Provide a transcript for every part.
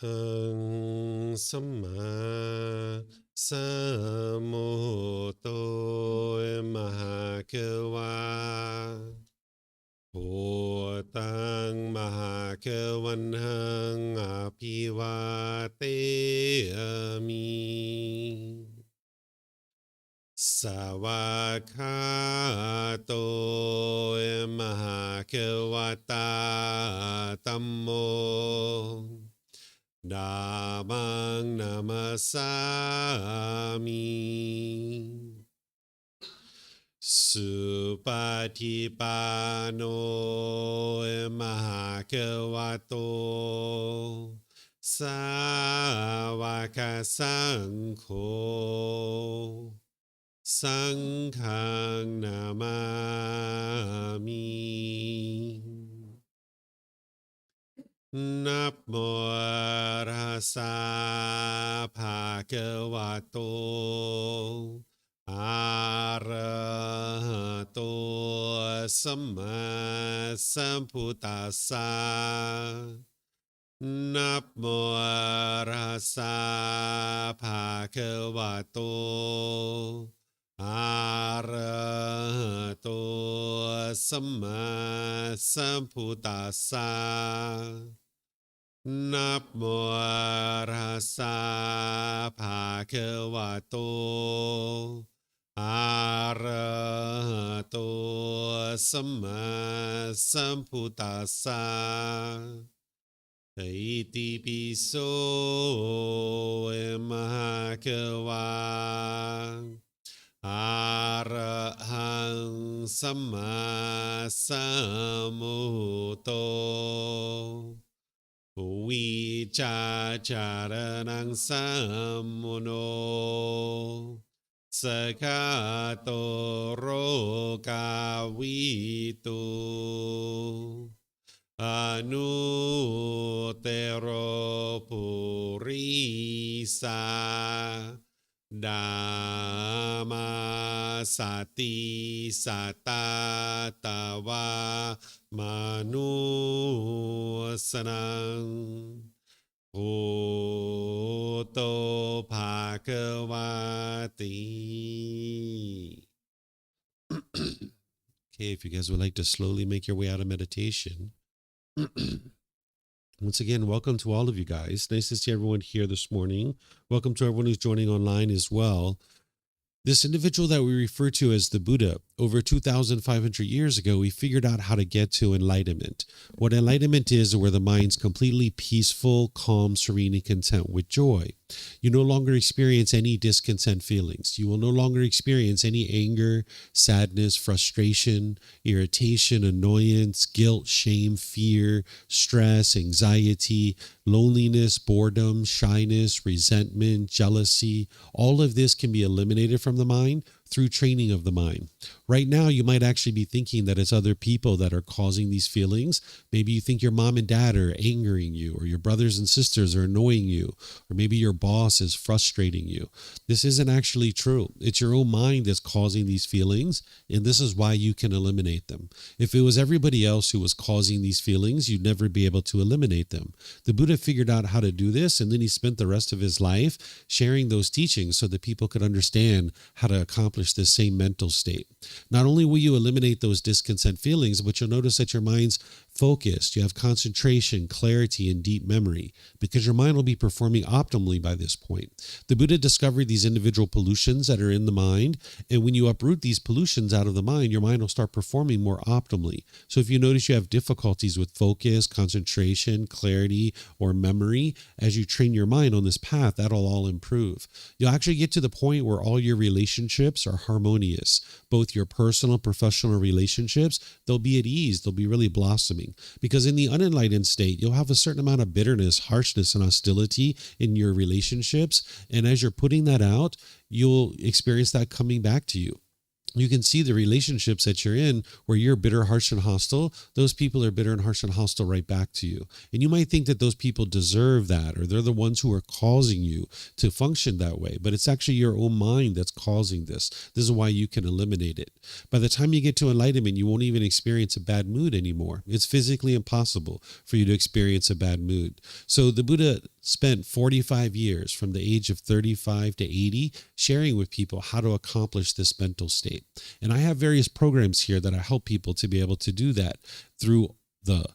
Arahang Samma Sambuddho Mahakawa Bhutang Mahakavanhang Apivateyami Savakato Mahakavata Tammo Dhammang namasami Supatipano mahakavato Savaka Sangho Sanghang namami Namo Rasa Bhagavato Arahato Samma Sambuddhassa Namo Rasa Bhagavato Arahato Samma Sambuddhassa Namo Rasa Bhagavato Arahato Samma Sambuddhassa Iti piso mahakawa Arahang Samma Sambuddho Vicacaranang Sammuno Sakato Rokavitu Anutero Purisa Dhamma Sati Satatawa Manusanang Bhutto Bhagavati. Okay, if you guys would like to slowly make your way out of meditation. Once again, welcome to all of you guys. Nice to see everyone here this morning. Welcome to everyone who's joining online as well. This individual that we refer to as the Buddha, over 2,500 years ago, he figured out how to get to enlightenment. What enlightenment is where the mind's completely peaceful, calm, serene, and content with joy. You no longer experience any discontent feelings. You will no longer experience any anger, sadness, frustration, irritation, annoyance, guilt, shame, fear, stress, anxiety, loneliness, boredom, shyness, resentment, jealousy. All of this can be eliminated from the mind through training of the mind. Right now, you might actually be thinking that it's other people that are causing these feelings. Maybe you think your mom and dad are angering you, or your brothers and sisters are annoying you, or maybe your boss is frustrating you. This isn't actually true. It's your own mind that's causing these feelings, and this is why you can eliminate them. If it was everybody else who was causing these feelings, you'd never be able to eliminate them. The Buddha figured out how to do this, and then he spent the rest of his life sharing those teachings so that people could understand how to accomplish this same mental state. Not only will you eliminate those discontent feelings, but you'll notice that your mind's focused. You have concentration, clarity, and deep memory because your mind will be performing optimally by this point. The Buddha discovered these individual pollutions that are in the mind, and when you uproot these pollutions out of the mind, your mind will start performing more optimally. So if you notice you have difficulties with focus, concentration, clarity, or memory, as you train your mind on this path, that'll all improve. You'll actually get to the point where all your relationships are harmonious. Both your personal and professional relationships, they'll be at ease, they'll be really blossoming. Because in the unenlightened state, you'll have a certain amount of bitterness, harshness, and hostility in your relationships. And as you're putting that out, you'll experience that coming back to you. you can see the relationships that you're in where you're bitter, harsh, and hostile. Those people are bitter and harsh and hostile right back to you. And you might think that those people deserve that, or they're the ones who are causing you to function that way. But it's actually your own mind that's causing this. This is why you can eliminate it. By the time you get to enlightenment, you won't even experience a bad mood anymore. It's physically impossible for you to experience a bad mood. So the Buddha spent 45 years from the age of 35 to 80 sharing with people how to accomplish this mental state. And I have various programs here that I help people to be able to do that through the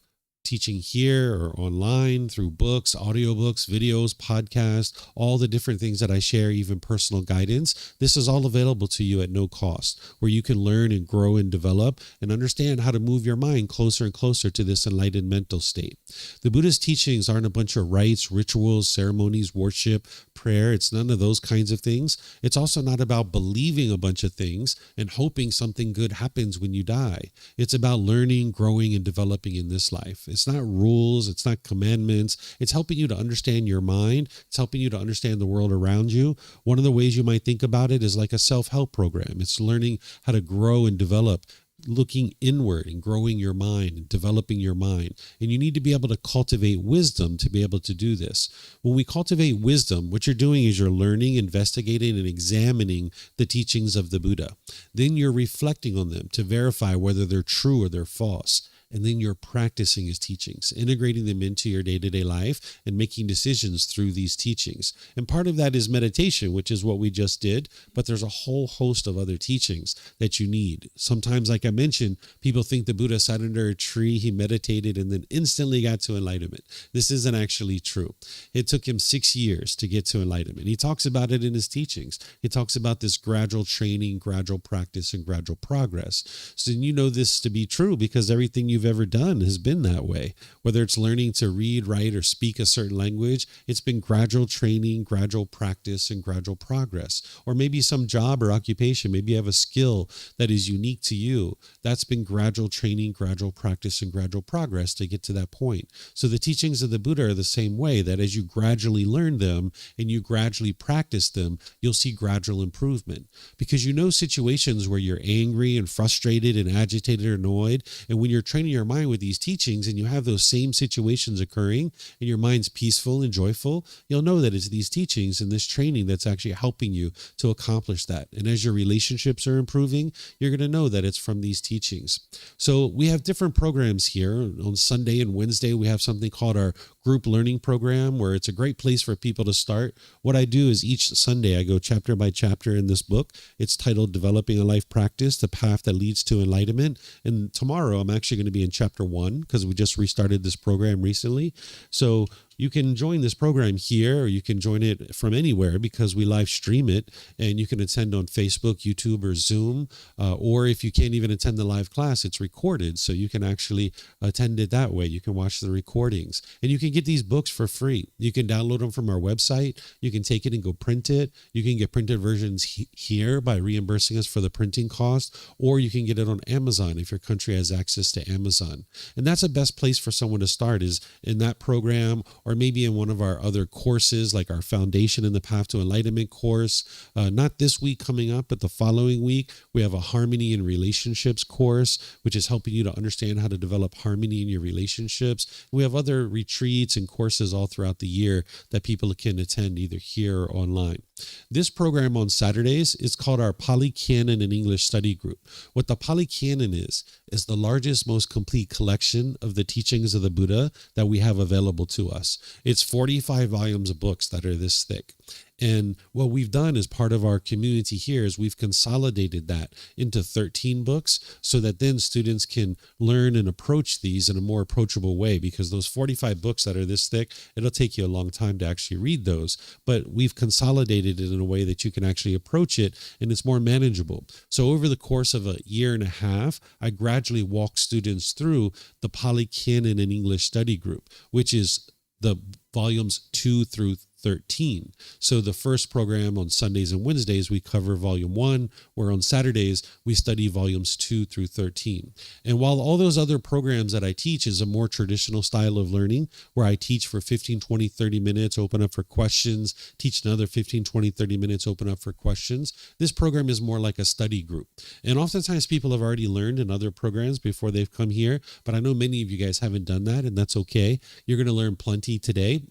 teaching here or online, through books, audiobooks, videos, podcasts, all the different things that I share, even personal guidance. This is all available to you at no cost, where you can learn and grow and develop and understand how to move your mind closer and closer to this enlightened mental state. The Buddha's teachings aren't a bunch of rites, rituals, ceremonies, worship, prayer. It's none of those kinds of things. It's also not about believing a bunch of things and hoping something good happens when you die. It's about learning, growing, and developing in this life. It's not rules. It's not commandments. It's helping you to understand your mind. It's helping you to understand the world around you. One of the ways you might think about it is like a self-help program. It's learning how to grow and develop, looking inward and growing your mind and developing your mind. And you need to be able to cultivate wisdom to be able to do this. When we cultivate wisdom, what you're doing is you're learning, investigating, and examining the teachings of the Buddha. Then you're reflecting on them to verify whether they're true or they're false. And then you're practicing his teachings, integrating them into your day-to-day life and making decisions through these teachings. And part of that is meditation, which is what we just did, but there's a whole host of other teachings that you need. Sometimes, like I mentioned, people think the Buddha sat under a tree, he meditated, and then instantly got to enlightenment. This isn't actually true. It took him 6 years to get to enlightenment. He talks about it in his teachings. He talks about this gradual training, gradual practice, and gradual progress. So you know this to be true because everything you've ever done has been that way. Whether it's learning to read, write, or speak a certain language, it's been gradual training, gradual practice, and gradual progress. Or maybe some job or occupation, maybe you have a skill that is unique to you. That's been gradual training, gradual practice, and gradual progress to get to that point. So the teachings of the Buddha are the same way, that as you gradually learn them and you gradually practice them, you'll see gradual improvement. Because you know situations where you're angry and frustrated and agitated or annoyed, and when you're training your mind with these teachings and you have those same situations occurring and your mind's peaceful and joyful, you'll know that it's these teachings and this training that's actually helping you to accomplish that. And as your relationships are improving, you're going to know that it's from these teachings. So we have different programs here. On Sunday and Wednesday, we have something called our group learning program, where it's a great place for people to start. What I do is each Sunday I go chapter by chapter in this book. It's titled Developing a Life Practice, The Path That Leads to Enlightenment. And tomorrow I'm actually going to be in chapter 1 because we just restarted this program recently. So you can join this program here, or you can join it from anywhere because we live stream it, and you can attend on Facebook, YouTube, or Zoom. Or if you can't even attend the live class, it's recorded, so you can actually attend it that way. You can watch the recordings, and you can get these books for free. You can download them from our website. You can take it and go print it. You can get printed versions here by reimbursing us for the printing cost, or you can get it on Amazon if your country has access to Amazon. And that's the best place for someone to start, is in that program, or maybe in one of our other courses, like our Foundation in the Path to Enlightenment course. Not this week coming up, but the following week, we have a Harmony in Relationships course, which is helping you to understand how to develop harmony in your relationships. We have other retreats and courses all throughout the year that people can attend either here or online. This program on Saturdays is called our Pali Canon and English Study Group. What the Pali Canon is the largest, most complete collection of the teachings of the Buddha that we have available to us. It's 45 volumes of books that are this thick. And what we've done as part of our community here is we've consolidated that into 13 books so that then students can learn and approach these in a more approachable way, because those 45 books that are this thick, it'll take you a long time to actually read those. But we've consolidated it in a way that you can actually approach it and it's more manageable. So over the course of a year and a half, I gradually walk students through the Pali Canon and English Study Group, which is the volumes 2 through 13. So the first program on Sundays and Wednesdays, we cover volume 1, where on Saturdays, we study volumes 2 through 13. And while all those other programs that I teach is a more traditional style of learning, where I teach for 15, 20, 30 minutes, open up for questions, teach another 15, 20, 30 minutes, open up for questions, this program is more like a study group. And oftentimes people have already learned in other programs before they've come here, but I know many of you guys haven't done that, and that's okay. You're going to learn plenty today.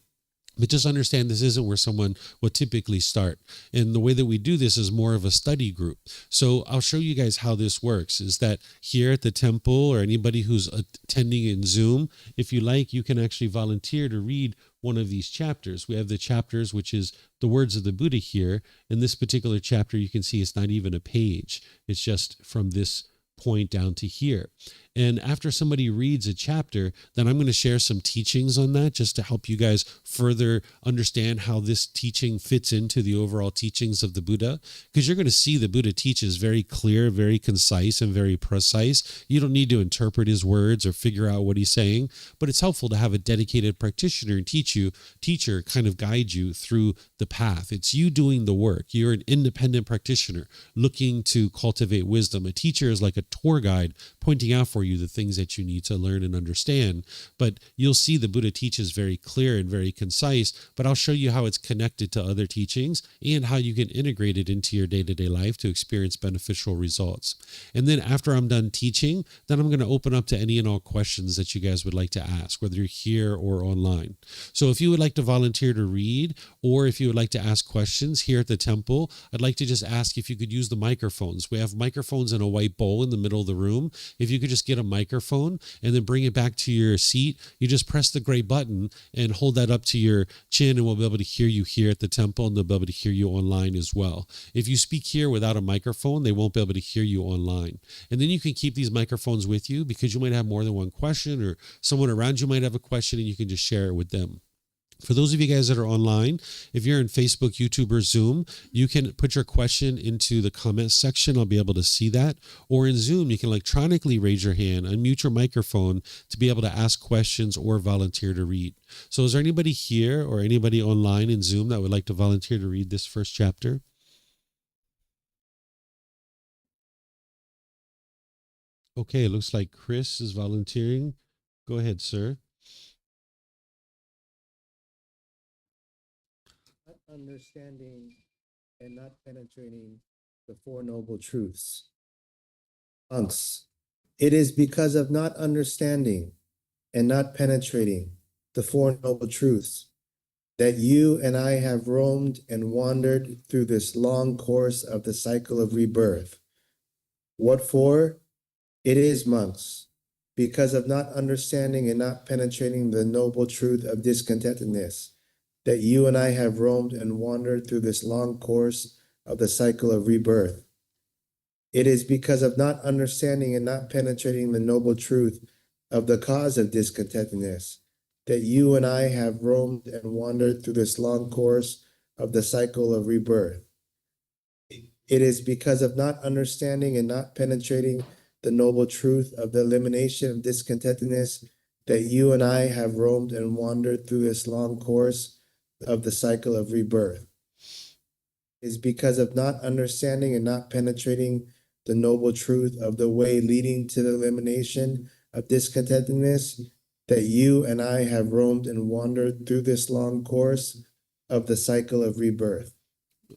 But just understand this isn't where someone would typically start. And the way that we do this is more of a study group. So I'll show you guys how this works, is that here at the temple, or anybody who's attending in Zoom, if you like, you can actually volunteer to read one of these chapters. We have the chapters, which is the words of the Buddha here. In this particular chapter, you can see it's not even a page. It's just from this point down to here. And after somebody reads a chapter, then I'm going to share some teachings on that just to help you guys further understand how this teaching fits into the overall teachings of the Buddha. Because you're going to see the Buddha teaches very clear, very concise, and very precise. You don't need to interpret his words or figure out what he's saying, but it's helpful to have a dedicated practitioner and teacher kind of guide you through the path. It's you doing the work. You're an independent practitioner looking to cultivate wisdom. A teacher is like a tour guide pointing out for you the things that you need to learn and understand. But you'll see the Buddha teaches very clear and very concise, but I'll show you how it's connected to other teachings and how you can integrate it into your day-to-day life to experience beneficial results. And then after I'm done teaching, then I'm going to open up to any and all questions that you guys would like to ask, whether you're here or online. So if you would like to volunteer to read, or if you would like to ask questions here at the temple, I'd like to just ask if you could use the microphones. We have microphones in a white bowl in the middle of the room. If you could just get a microphone and then bring it back to your seat, you just press the gray button and hold that up to your chin, and we'll be able to hear you here at the temple, and they'll be able to hear you online as well. If you speak here without a microphone, they won't be able to hear you online. And then you can keep these microphones with you because you might have more than one question, or someone around you might have a question, and you can just share it with them. For those of you guys that are online, if you're in Facebook, YouTube, or Zoom, you can put your question into the comments section. I'll be able to see that. Or in Zoom, you can electronically raise your hand, unmute your microphone to be able to ask questions or volunteer to read. So is there anybody here or anybody online in Zoom that would like to volunteer to read this first chapter? Okay, it looks like Chris is volunteering. Go ahead, sir. Understanding and not penetrating the Four Noble Truths. Monks, it is because of not understanding and not penetrating the Four Noble Truths that you and I have roamed and wandered through this long course of the cycle of rebirth. What for? It is, monks, because of not understanding and not penetrating the noble truth of discontentedness, that you and I have roamed and wandered through this long course of the cycle of rebirth. It is because of not understanding and not penetrating the noble truth of the cause of discontentedness that you and I have roamed and wandered through this long course of the cycle of rebirth. It is because of not understanding and not penetrating the noble truth of the elimination of discontentedness that you and I have roamed and wandered through this long course of the cycle of rebirth. Is because of not understanding and not penetrating the noble truth of the way leading to the elimination of discontentedness that you and I have roamed and wandered through this long course of the cycle of rebirth.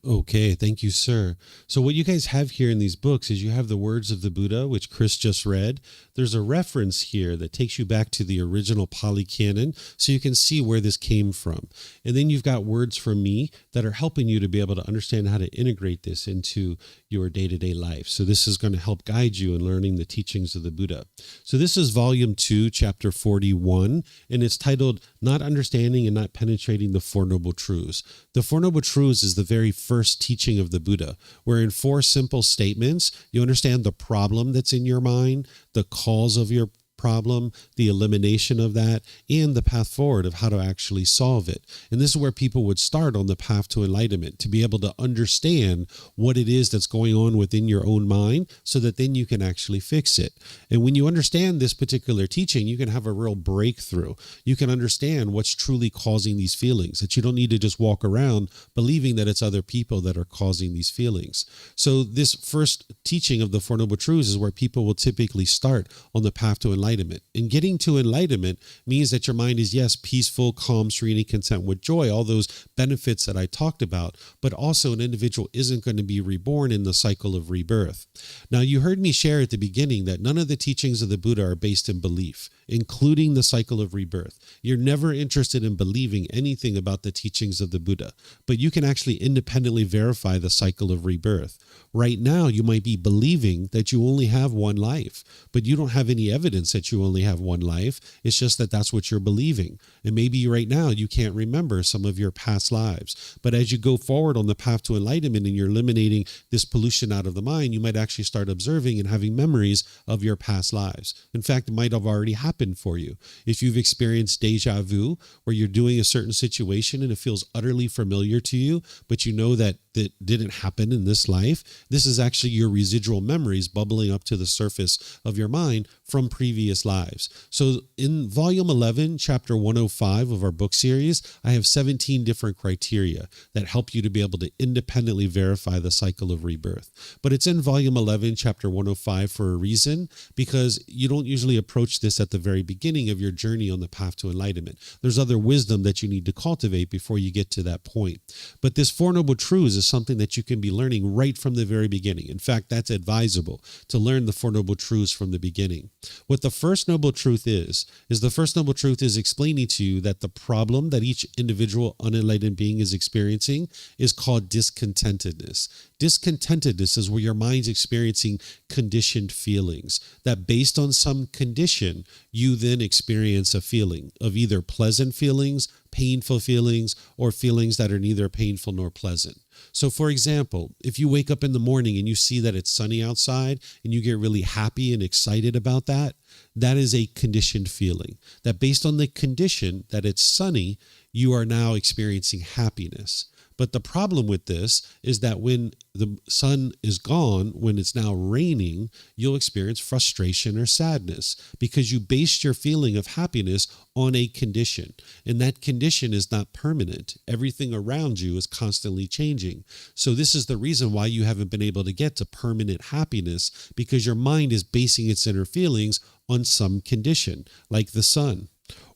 Okay, thank you, sir. So what you guys have here in these books is you have the words of the Buddha, which Chris just read. There's a reference here that takes you back to the original Pali Canon, so you can see where this came from. And then you've got words from me that are helping you to be able to understand how to integrate this into your day-to-day life. So this is going to help guide you in learning the teachings of the Buddha. So this is volume 2, chapter 41, and it's titled Not Understanding and Not Penetrating the Four Noble Truths. The Four Noble Truths is the very first teaching of the Buddha, where in 4 simple statements, you understand the problem that's in your mind, the cause of your problem, the elimination of that, and the path forward of how to actually solve it. And this is where people would start on the path to enlightenment, to be able to understand what it is that's going on within your own mind so that then you can actually fix it. And when you understand this particular teaching, you can have a real breakthrough. You can understand what's truly causing these feelings, that you don't need to just walk around believing that it's other people that are causing these feelings. So this first teaching of the Four Noble Truths is where people will typically start on the path to enlightenment. And getting to enlightenment means that your mind is, yes, peaceful, calm, serene, content with joy, all those benefits that I talked about, but also an individual isn't going to be reborn in the cycle of rebirth. Now, you heard me share at the beginning that none of the teachings of the Buddha are based in belief, including the cycle of rebirth. You're never interested in believing anything about the teachings of the Buddha, but you can actually independently verify the cycle of rebirth. Right now, you might be believing that you only have one life, but you don't have any evidence that you only have one life. It's just that that's what you're believing. And maybe right now you can't remember some of your past lives. But as you go forward on the path to enlightenment and you're eliminating this pollution out of the mind, you might actually start observing and having memories of your past lives. In fact, it might have already happened for you. If you've experienced deja vu, where you're doing a certain situation and it feels utterly familiar to you, but you know that it didn't happen in this life, this is actually your residual memories bubbling up to the surface of your mind from previous lives. So in volume 11, chapter 105 of our book series, I have 17 different criteria that help you to be able to independently verify the cycle of rebirth. But it's in volume 11, chapter 105 for a reason, because you don't usually approach this at the very beginning of your journey on the path to enlightenment. There's other wisdom that you need to cultivate before you get to that point. But this Four Noble Truths is something that you can be learning right from the very beginning. In fact, that's advisable to learn the Four Noble Truths from the beginning. What the first noble truth is the first noble truth is explaining to you that the problem that each individual unenlightened being is experiencing is called discontentedness. Discontentedness is where your mind's experiencing conditioned feelings, that based on some condition, you then experience a feeling of either pleasant feelings, painful feelings, or feelings that are neither painful nor pleasant. So for example, if you wake up in the morning and you see that it's sunny outside and you get really happy and excited about that, that is a conditioned feeling. That based on the condition that it's sunny, you are now experiencing happiness. But the problem with this is that when the sun is gone, when it's now raining, you'll experience frustration or sadness because you based your feeling of happiness on a condition. And that condition is not permanent. Everything around you is constantly changing. So this is the reason why you haven't been able to get to permanent happiness, because your mind is basing its inner feelings on some condition, like the sun.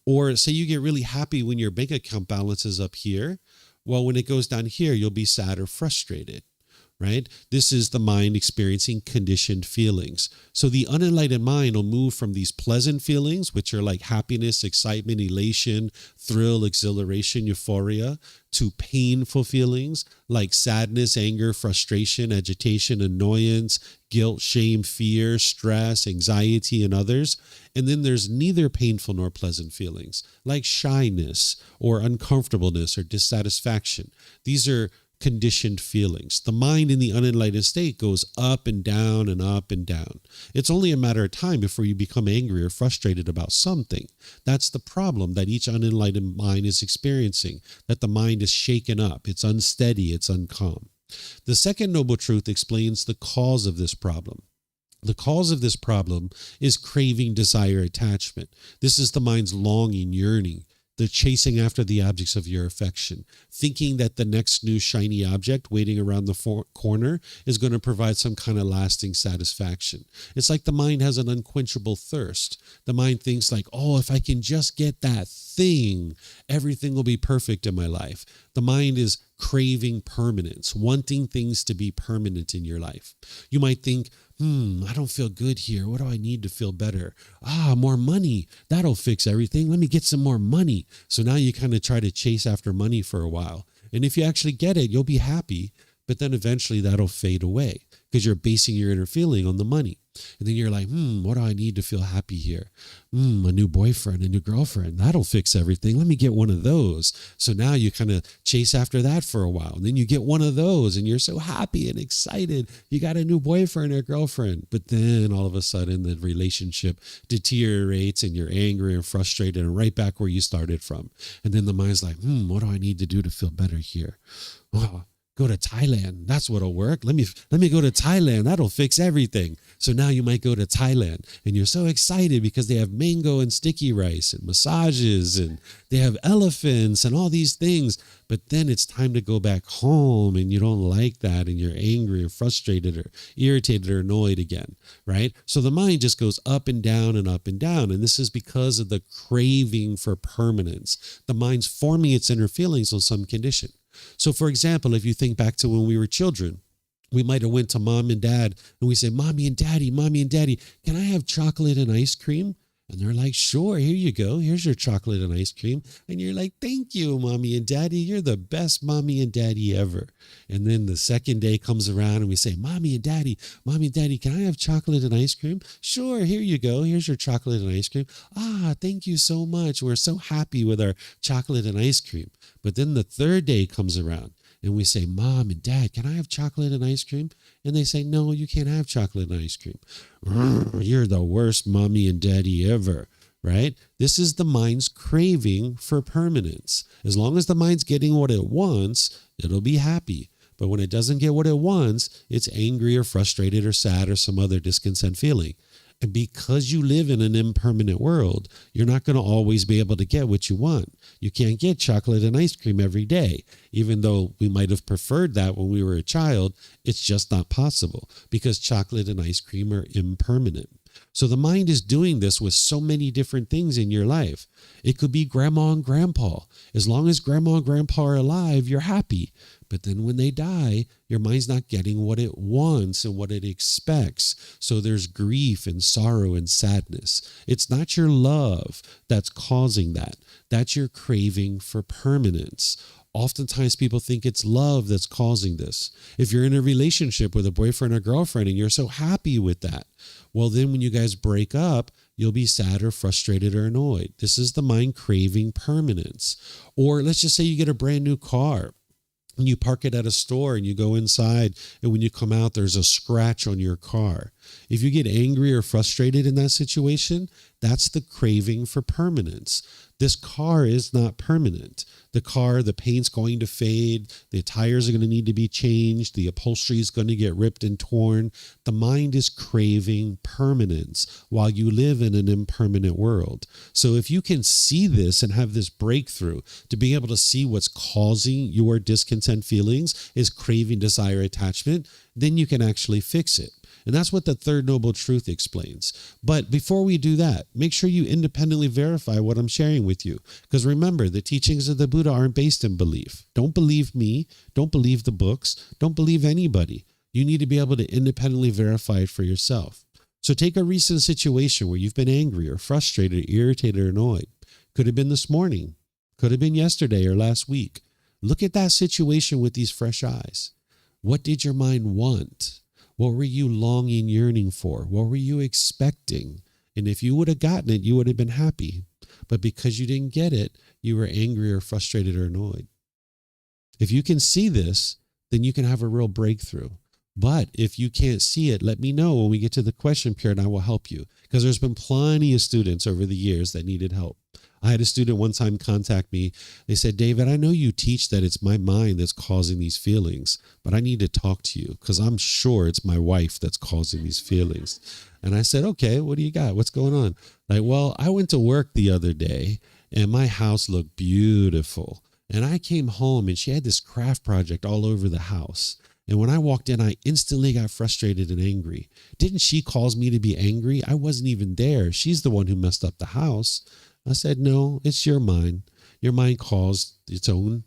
Or say you get really happy when your bank account balance is up here. Well, when it goes down here, you'll be sad or frustrated, right? This is the mind experiencing conditioned feelings. So the unenlightened mind will move from these pleasant feelings, which are like happiness, excitement, elation, thrill, exhilaration, euphoria, to painful feelings like sadness, anger, frustration, agitation, annoyance, guilt, shame, fear, stress, anxiety, and others. And then there's neither painful nor pleasant feelings like shyness or uncomfortableness or dissatisfaction. These are conditioned feelings. The mind in the unenlightened state goes up and down and up and down. It's only a matter of time before you become angry or frustrated about something. That's the problem that each unenlightened mind is experiencing, that the mind is shaken up, it's unsteady, it's uncalm. The second noble truth explains the cause of this problem. The cause of this problem is craving, desire, attachment. This is the mind's longing, yearning, the chasing after the objects of your affection, thinking that the next new shiny object waiting around the corner is going to provide some kind of lasting satisfaction. It's like the mind has an unquenchable thirst. The mind thinks like, oh, if I can just get that thing, everything will be perfect in my life. The mind is craving permanence, wanting things to be permanent in your life. You might think, I don't feel good here. What do I need to feel better? More money. That'll fix everything. Let me get some more money. So now you kind of try to chase after money for a while. And if you actually get it, you'll be happy. But then eventually that'll fade away because you're basing your inner feeling on the money. And then you're like, what do I need to feel happy here? A new boyfriend, a new girlfriend, that'll fix everything. Let me get one of those. So now you kind of chase after that for a while. And then you get one of those and you're so happy and excited. You got a new boyfriend or girlfriend. But then all of a sudden the relationship deteriorates and you're angry and frustrated and right back where you started from. And then the mind's like, what do I need to do to feel better here? Oh, go to Thailand. That's what'll work. Let me go to Thailand. That'll fix everything. So now you might go to Thailand and you're so excited because they have mango and sticky rice and massages and they have elephants and all these things. But then it's time to go back home and you don't like that and you're angry or frustrated or irritated or annoyed again, right? So the mind just goes up and down and up and down. And this is because of the craving for permanence. The mind's forming its inner feelings on some condition. So, for example, if you think back to when we were children, we might have went to mom and dad and we say, mommy and daddy, can I have chocolate and ice cream? And they're like, sure, here you go. Here's your chocolate and ice cream. And you're like, thank you, mommy and daddy. You're the best mommy and daddy ever. And then the second day comes around and we say, mommy and daddy, can I have chocolate and ice cream? Sure, here you go. Here's your chocolate and ice cream. Thank you so much. We're so happy with our chocolate and ice cream. But then the third day comes around and we say, mom and dad, can I have chocolate and ice cream? And they say, no, you can't have chocolate and ice cream. You're the worst mommy and daddy ever, right? This is the mind's craving for permanence. As long as the mind's getting what it wants, it'll be happy. But when it doesn't get what it wants, it's angry or frustrated or sad or some other discontent feeling. And because you live in an impermanent world, you're not going to always be able to get what you want. You can't get chocolate and ice cream every day. Even though we might have preferred that when we were a child, it's just not possible because chocolate and ice cream are impermanent. So the mind is doing this with so many different things in your life. It could be grandma and grandpa. As long as grandma and grandpa are alive, you're happy. But then when they die, your mind's not getting what it wants and what it expects. So there's grief and sorrow and sadness. It's not your love that's causing that. That's your craving for permanence. Oftentimes people think it's love that's causing this. If you're in a relationship with a boyfriend or girlfriend and you're so happy with that, well, then when you guys break up, you'll be sad or frustrated or annoyed. This is the mind craving permanence. Or let's just say you get a brand new car. And you park it at a store and you go inside and when you come out, there's a scratch on your car. If you get angry or frustrated in that situation, that's the craving for permanence. This car is not permanent. The paint's going to fade. The tires are going to need to be changed. The upholstery is going to get ripped and torn. The mind is craving permanence while you live in an impermanent world. So if you can see this and have this breakthrough to be able to see what's causing your discontent feelings is craving, desire, attachment, then you can actually fix it. And that's what the third noble truth explains. But before we do that, make sure you independently verify what I'm sharing with you. Because remember, the teachings of the Buddha aren't based in belief. Don't believe me. Don't believe the books. Don't believe anybody. You need to be able to independently verify it for yourself. So take a recent situation where you've been angry or frustrated, irritated, or annoyed. Could have been this morning. Could have been yesterday or last week. Look at that situation with these fresh eyes. What did your mind want? What were you longing, yearning for? What were you expecting? And if you would have gotten it, you would have been happy. But because you didn't get it, you were angry or frustrated or annoyed. If you can see this, then you can have a real breakthrough. But if you can't see it, let me know when we get to the question period and I will help you. Because there's been plenty of students over the years that needed help. I had a student one time contact me. They said, David, I know you teach that it's my mind that's causing these feelings, but I need to talk to you because I'm sure it's my wife that's causing these feelings. And I said, okay, what do you got? What's going on? Like, well, I went to work the other day and my house looked beautiful. And I came home and she had this craft project all over the house. And when I walked in, I instantly got frustrated and angry. Didn't she cause me to be angry? I wasn't even there. She's the one who messed up the house. I said, no, it's your mind. Your mind caused its own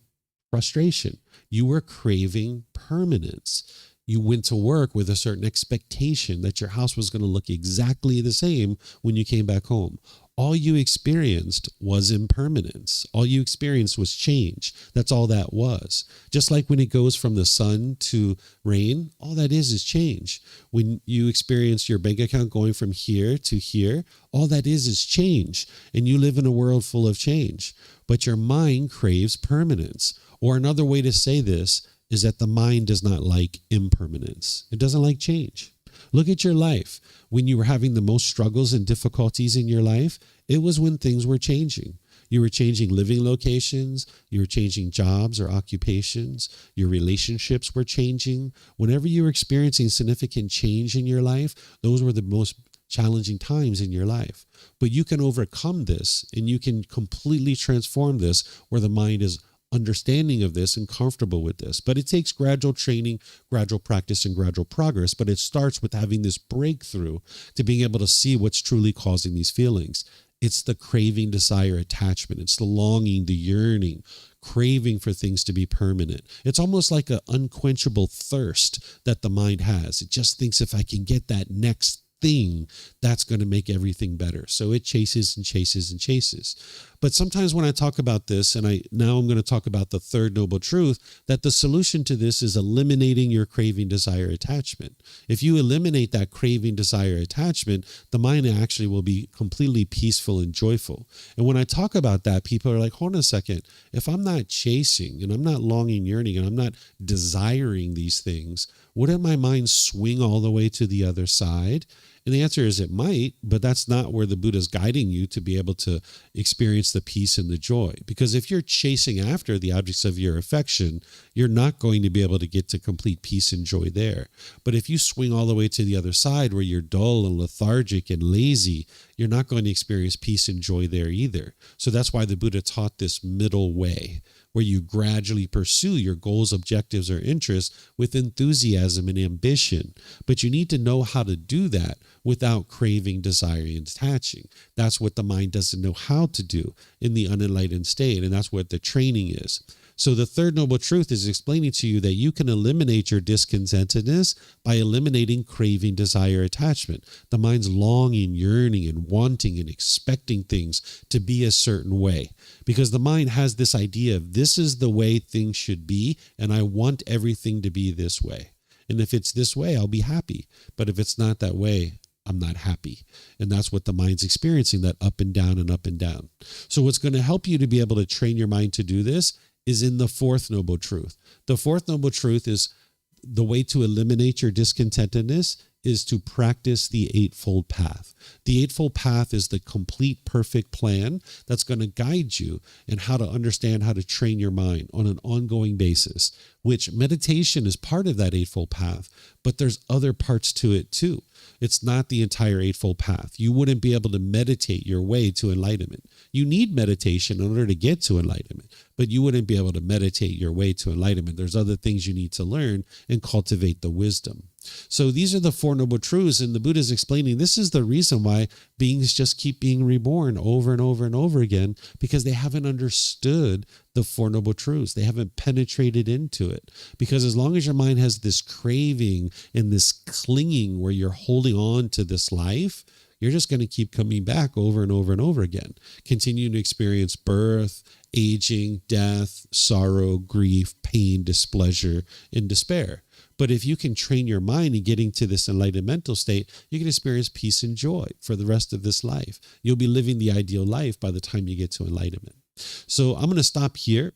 frustration. You were craving permanence. You went to work with a certain expectation that your house was going to look exactly the same when you came back home. All you experienced was impermanence. All you experienced was change. That's all that was. Just like when it goes from the sun to rain, all that is change. When you experience your bank account going from here to here, all that is change. And you live in a world full of change. But your mind craves permanence. Or another way to say this is that the mind does not like impermanence. It doesn't like change. Look at your life. When you were having the most struggles and difficulties in your life, it was when things were changing. You were changing living locations, you were changing jobs or occupations, your relationships were changing. Whenever you were experiencing significant change in your life, those were the most challenging times in your life. But you can overcome this and you can completely transform this where the mind is understanding of this and comfortable with this. But it takes gradual training, gradual practice, and gradual progress. But it starts with having this breakthrough to being able to see what's truly causing these feelings. It's the craving, desire, attachment. It's the longing, the yearning, craving for things to be permanent. It's almost like an unquenchable thirst that the mind has. It just thinks if I can get that next thing, that's going to make everything better. So it chases and chases and chases. But sometimes when I talk about this, and now I'm going to talk about the third noble truth, that the solution to this is eliminating your craving, desire, attachment. If you eliminate that craving, desire, attachment, the mind actually will be completely peaceful and joyful. And when I talk about that, people are like, hold on a second. If I'm not chasing and I'm not longing, yearning, and I'm not desiring these things, wouldn't my mind swing all the way to the other side? And the answer is it might, but that's not where the Buddha is guiding you to be able to experience the peace and the joy. Because if you're chasing after the objects of your affection, you're not going to be able to get to complete peace and joy there. But if you swing all the way to the other side where you're dull and lethargic and lazy, you're not going to experience peace and joy there either. So that's why the Buddha taught this middle way, where you gradually pursue your goals, objectives, or interests with enthusiasm and ambition. But you need to know how to do that without craving, desiring, and attaching. That's what the mind doesn't know how to do in the unenlightened state, and that's what the training is. So the third noble truth is explaining to you that you can eliminate your discontentedness by eliminating craving, desire, attachment. The mind's longing, yearning, and wanting and expecting things to be a certain way. Because the mind has this idea of this is the way things should be, and I want everything to be this way. And if it's this way, I'll be happy. But if it's not that way, I'm not happy. And that's what the mind's experiencing, that up and down and up and down. So what's going to help you to be able to train your mind to do this is in the fourth noble truth. The fourth noble truth is the way to eliminate your discontentedness is to practice the Eightfold Path. The Eightfold Path is the complete, perfect plan that's going to guide you in how to understand how to train your mind on an ongoing basis, which meditation is part of that Eightfold Path, but there's other parts to it too. It's not the entire Eightfold Path. You wouldn't be able to meditate your way to enlightenment. You need meditation in order to get to enlightenment, but you wouldn't be able to meditate your way to enlightenment. There's other things you need to learn and cultivate the wisdom. So these are the Four Noble Truths, and the Buddha is explaining this is the reason why beings just keep being reborn over and over and over again, because they haven't understood the Four Noble Truths. They haven't penetrated into it. Because as long as your mind has this craving and this clinging where you're holding on to this life, you're just going to keep coming back over and over and over again, continuing to experience birth, aging, death, sorrow, grief, pain, displeasure, and despair. But if you can train your mind in getting to this enlightened mental state, you can experience peace and joy for the rest of this life. You'll be living the ideal life by the time you get to enlightenment. So I'm going to stop here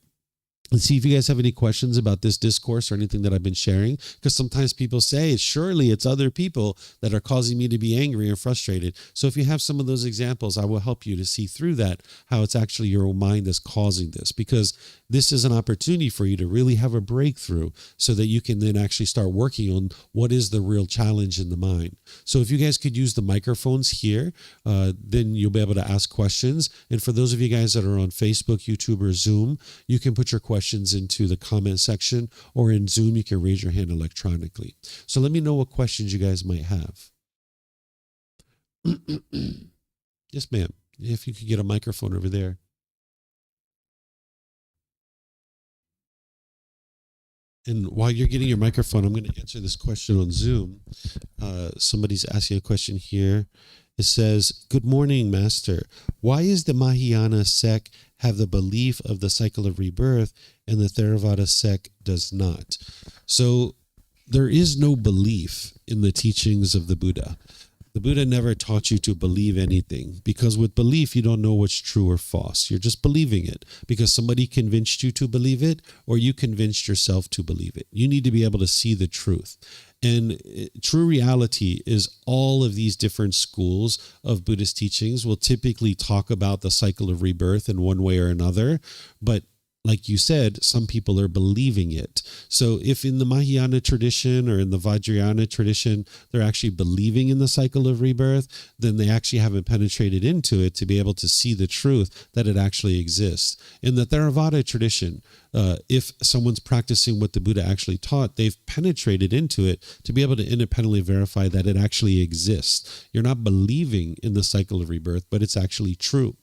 and see if you guys have any questions about this discourse or anything that I've been sharing, because sometimes people say, surely it's other people that are causing me to be angry and frustrated. So if you have some of those examples, I will help you to see through that, how it's actually your own mind that's causing this, because this is an opportunity for you to really have a breakthrough so that you can then actually start working on what is the real challenge in the mind. So if you guys could use the microphones here, then you'll be able to ask questions. And for those of you guys that are on Facebook, YouTube, or Zoom, you can put your questions into the comment section, or in Zoom, you can raise your hand electronically. So let me know what questions you guys might have. Yes, ma'am. If you could get a microphone over there. And while you're getting your microphone, I'm going to answer this question on Zoom. Somebody's asking a question here. It says, "Good morning, Master. Why is the Mahayana sect have the belief of the cycle of rebirth and the Theravada sect does not?" So there is no belief in the teachings of the Buddha. The Buddha never taught you to believe anything, because with belief, you don't know what's true or false. You're just believing it because somebody convinced you to believe it, or you convinced yourself to believe it. You need to be able to see the truth. And true reality is all of these different schools of Buddhist teachings will typically talk about the cycle of rebirth in one way or another, but like you said, some people are believing it. So if in the Mahayana tradition or in the Vajrayana tradition, they're actually believing in the cycle of rebirth, then they actually haven't penetrated into it to be able to see the truth that it actually exists. In the Theravada tradition, if someone's practicing what the Buddha actually taught, they've penetrated into it to be able to independently verify that it actually exists. You're not believing in the cycle of rebirth, but it's actually true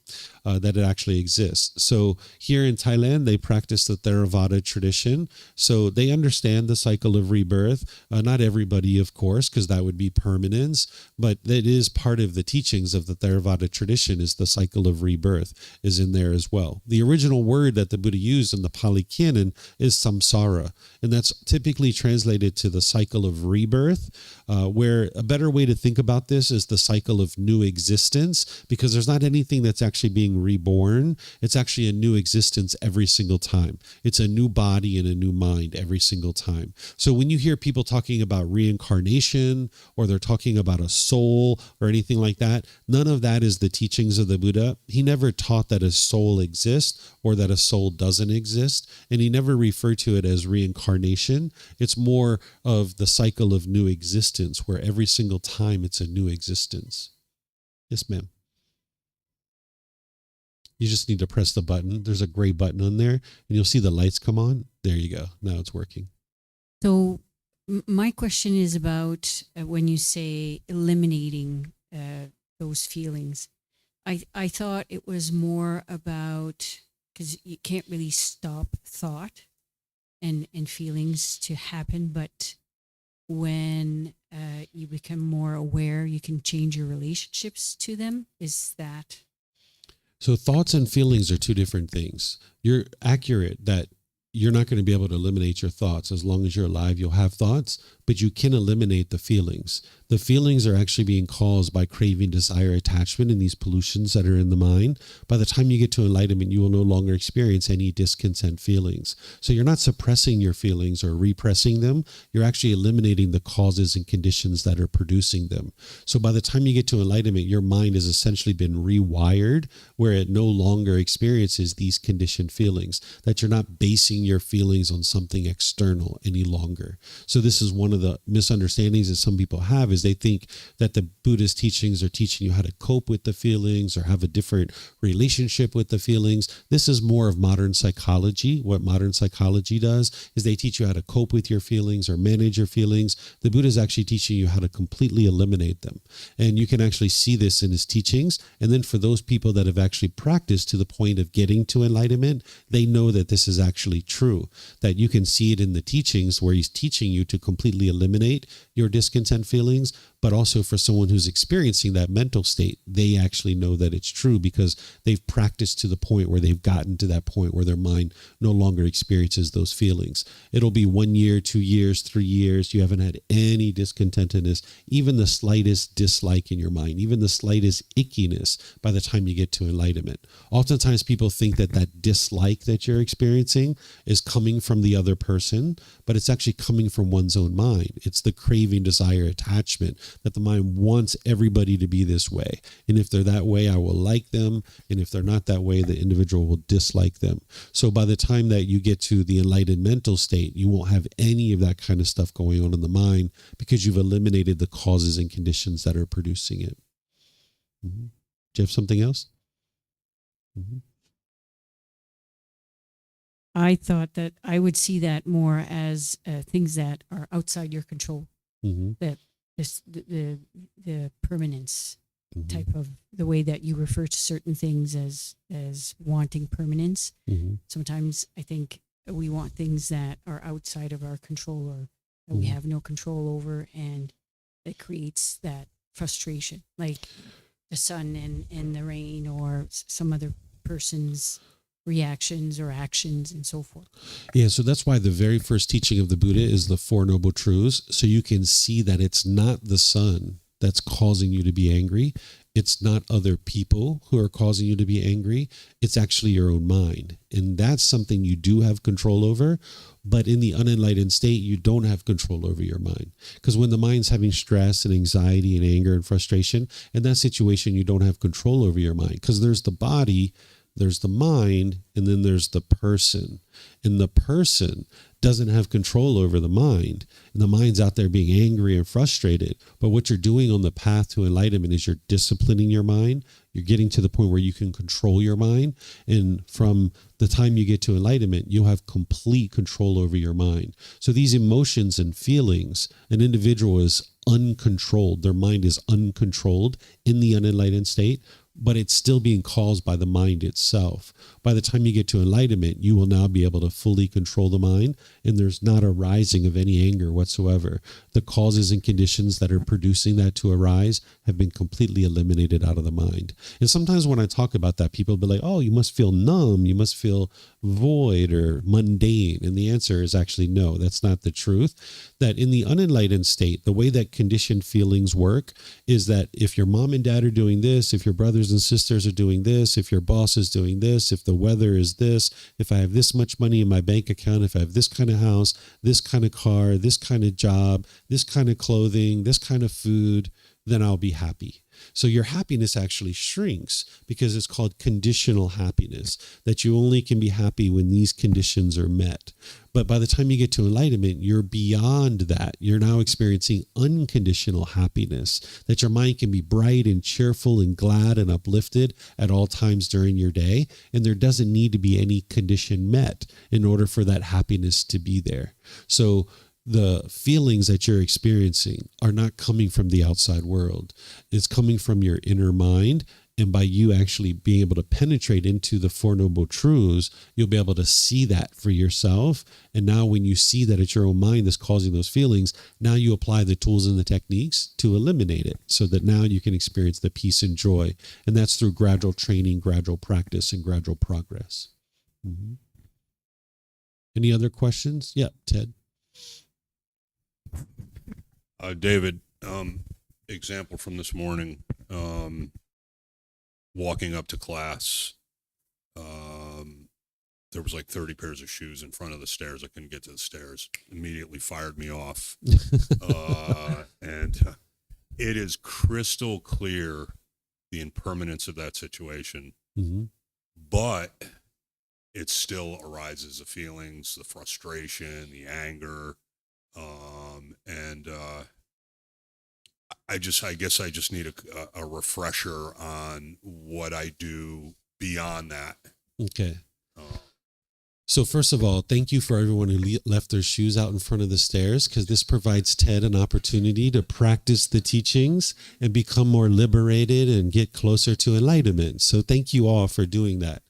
that it actually exists. So here in Thailand, they practice the Theravada tradition. So they understand the cycle of rebirth. Not everybody, of course, because that would be permanence, but that is part of the teachings of the Theravada tradition. Is the cycle of rebirth is in there as well. The original word that the Buddha used in the Pali Canon is samsara, and that's typically translated to the cycle of rebirth, where a better way to think about this is the cycle of new existence, because there's not anything that's actually being reborn. It's actually a new existence every single time. It's a new body and a new mind every single time. So when you hear people talking about reincarnation, or they're talking about a soul or anything like that, none of that is the teachings of the Buddha. He never taught that a soul exists or that a soul doesn't exist, and he never referred to it as reincarnation. It's more of the cycle of new existence, where every single time it's a new existence. Yes, ma'am. You just need to press the button. There's a gray button on there, and you'll see the lights come on. There you go. Now it's working. So my question is about when you say eliminating those feelings. I thought it was more about, because you can't really stop thought and feelings to happen, but when you become more aware, you can change your relationships to them. Is that? So thoughts and feelings are two different things. You're accurate that you're not going to be able to eliminate your thoughts. As long as you're alive, you'll have thoughts, but you can eliminate the feelings. The feelings are actually being caused by craving, desire, attachment, and these pollutions that are in the mind. By the time you get to enlightenment, you will no longer experience any discontent feelings. So you're not suppressing your feelings or repressing them. You're actually eliminating the causes and conditions that are producing them. So by the time you get to enlightenment, your mind has essentially been rewired, where it no longer experiences these conditioned feelings, that you're not basing your feelings on something external any longer. So this is one of the misunderstandings that some people have, is they think that the Buddhist teachings are teaching you how to cope with the feelings or have a different relationship with the feelings. This is more of modern psychology. What modern psychology does is they teach you how to cope with your feelings or manage your feelings. The Buddha is actually teaching you how to completely eliminate them. And you can actually see this in his teachings. And then for those people that have actually practiced to the point of getting to enlightenment, they know that this is actually true, that you can see it in the teachings where he's teaching you to completely eliminate your discontent feelings. But also for someone who's experiencing that mental state, they actually know that it's true because they've practiced to the point where they've gotten to that point where their mind no longer experiences those feelings. It'll be 1 year, 2 years, 3 years. You haven't had any discontentedness, even the slightest dislike in your mind, even the slightest ickiness by the time you get to enlightenment. Oftentimes people think that that dislike that you're experiencing is coming from the other person, but it's actually coming from one's own mind. It's the craving, desire, attachment, that the mind wants everybody to be this way. And if they're that way, I will like them. And if they're not that way, the individual will dislike them. So by the time that you get to the enlightened mental state, you won't have any of that kind of stuff going on in the mind, because you've eliminated the causes and conditions that are producing it. Mm-hmm. Do you have something else? Mm-hmm. I thought that I would see that more as things that are outside your control. Mm-hmm. That the permanence Mm-hmm. type of the way that you refer to certain things as wanting permanence. Mm-hmm. Sometimes I think we want things that are outside of our control or that we have no control over, and it creates that frustration, like the sun and the rain, or some other person's reactions or actions and so forth. Yeah, so that's why the very first teaching of the Buddha is the Four Noble Truths. So you can see that it's not the sun that's causing you to be angry. It's not other people who are causing you to be angry. It's actually your own mind. And that's something you do have control over. But in the unenlightened state, you don't have control over your mind. Because when the mind's having stress and anxiety and anger and frustration, in that situation, you don't have control over your mind. Because there's the body, there's the mind, and then there's the person. And the person doesn't have control over the mind. And the mind's out there being angry and frustrated. But what you're doing on the path to enlightenment is you're disciplining your mind. You're getting to the point where you can control your mind. And from the time you get to enlightenment, you'll have complete control over your mind. So these emotions and feelings, an individual is uncontrolled. Their mind is uncontrolled in the unenlightened state, but it's still being caused by the mind itself. By the time you get to enlightenment, you will now be able to fully control the mind, and there's not a rising of any anger whatsoever. The causes and conditions that are producing that to arise have been completely eliminated out of the mind. And sometimes when I talk about that, people will be like, oh, you must feel numb, you must feel void or mundane. And the answer is actually no, that's not the truth. That in the unenlightened state, the way that conditioned feelings work is that if your mom and dad are doing this, if your brothers and sisters are doing this, if your boss is doing this, if the weather is this, if I have this much money in my bank account, if I have this kind of house, this kind of car, this kind of job, this kind of clothing, this kind of food, then I'll be happy. So your happiness actually shrinks because it's called conditional happiness, that you only can be happy when these conditions are met. But by the time you get to enlightenment, you're beyond that. You're now experiencing unconditional happiness, that your mind can be bright and cheerful and glad and uplifted at all times during your day. And there doesn't need to be any condition met in order for that happiness to be there. So the feelings that you're experiencing are not coming from the outside world. It's coming from your inner mind. And by you actually being able to penetrate into the Four Noble Truths, you'll be able to see that for yourself. And now when you see that it's your own mind that's causing those feelings, now you apply the tools and the techniques to eliminate it so that now you can experience the peace and joy. And that's through gradual training, gradual practice, and gradual progress. Mm-hmm. Any other questions? Yeah, Ted. David, example from this morning, walking up to class, there was like 30 pairs of shoes in front of the stairs. I couldn't get to the stairs. Immediately fired me off. And it is crystal clear the impermanence of that situation. Mm-hmm. But it still arises the feelings, the frustration, the anger. I guess I just need a refresher on what I do beyond that. Okay. So first of all, thank you for everyone who left their shoes out in front of the stairs, because this provides Ted an opportunity to practice the teachings and become more liberated and get closer to enlightenment. So thank you all for doing that.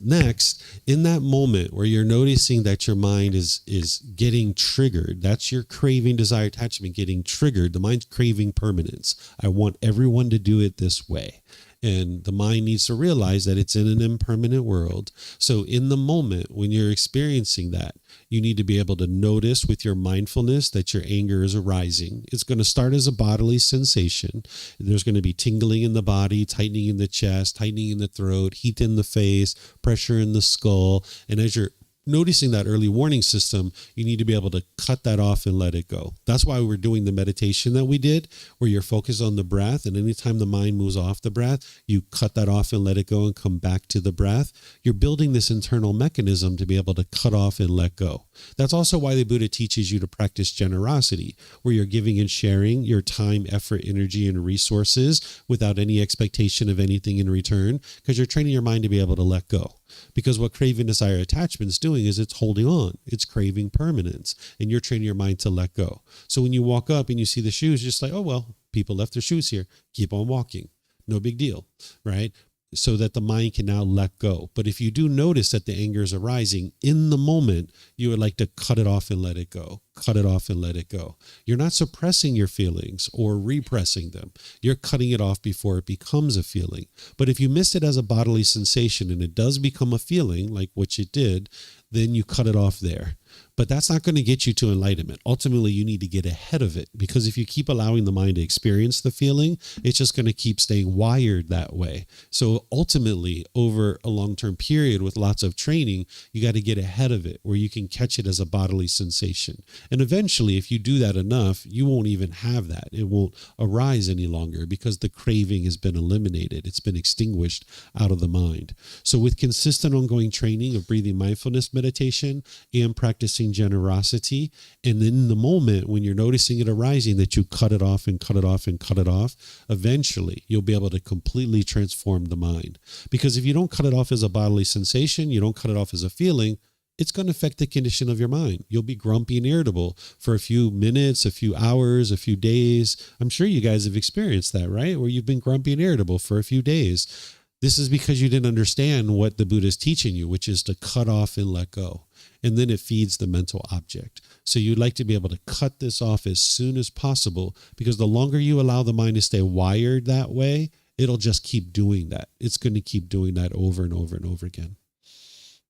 Next, in that moment where you're noticing that your mind is getting triggered, that's your craving, desire, attachment getting triggered. The mind's craving permanence. I want everyone to do it this way. And the mind needs to realize that it's in an impermanent world. So in the moment when you're experiencing that, you need to be able to notice with your mindfulness that your anger is arising. It's going to start as a bodily sensation. There's going to be tingling in the body, tightening in the chest, tightening in the throat, heat in the face, pressure in the skull. And as you're noticing that early warning system, you need to be able to cut that off and let it go. That's why we're doing the meditation that we did, where you're focused on the breath. And anytime the mind moves off the breath, you cut that off and let it go and come back to the breath. You're building this internal mechanism to be able to cut off and let go. That's also why the Buddha teaches you to practice generosity, where you're giving and sharing your time, effort, energy, and resources without any expectation of anything in return, because you're training your mind to be able to let go. Because what craving, desire, attachment is doing is it's holding on. It's craving permanence. And you're training your mind to let go. So when you walk up and you see the shoes, just like, oh, well, people left their shoes here. Keep on walking. No big deal, right? so that the mind can now let go. But if you do notice that the anger is arising in the moment, you would like to cut it off and let it go. Cut it off and let it go. You're not suppressing your feelings or repressing them. You're cutting it off before it becomes a feeling. But if you miss it as a bodily sensation and it does become a feeling, like what you did, then you cut it off there. But that's not going to get you to enlightenment. Ultimately, you need to get ahead of it, because if you keep allowing the mind to experience the feeling, it's just going to keep staying wired that way. So ultimately, over a long-term period with lots of training, you got to get ahead of it where you can catch it as a bodily sensation. And eventually, if you do that enough, you won't even have that. It won't arise any longer because the craving has been eliminated. It's been extinguished out of the mind. So with consistent ongoing training of breathing mindfulness meditation and practicing generosity, and in the moment when you're noticing it arising, that you cut it off and cut it off and cut it off, eventually you'll be able to completely transform the mind. Because if you don't cut it off as a bodily sensation, you don't cut it off as a feeling, it's going to affect the condition of your mind. You'll be grumpy and irritable for a few minutes, a few hours, a few days. I'm sure you guys have experienced that, right? Where you've been grumpy and irritable for a few days. This is because you didn't understand what the Buddha is teaching you, which is to cut off and let go. And then it feeds the mental object. So you'd like to be able to cut this off as soon as possible, because the longer you allow the mind to stay wired that way, it'll just keep doing that. It's going to keep doing that over and over and over again.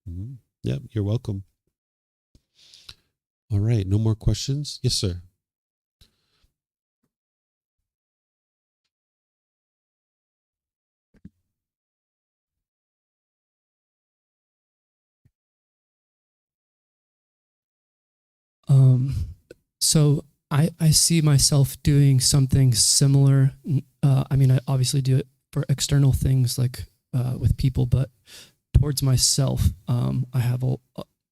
Mm-hmm. Yep, you're welcome. All right, no more questions? Yes, sir. So I see myself doing something similar. I mean, I obviously do it for external things like with people, but towards myself, I have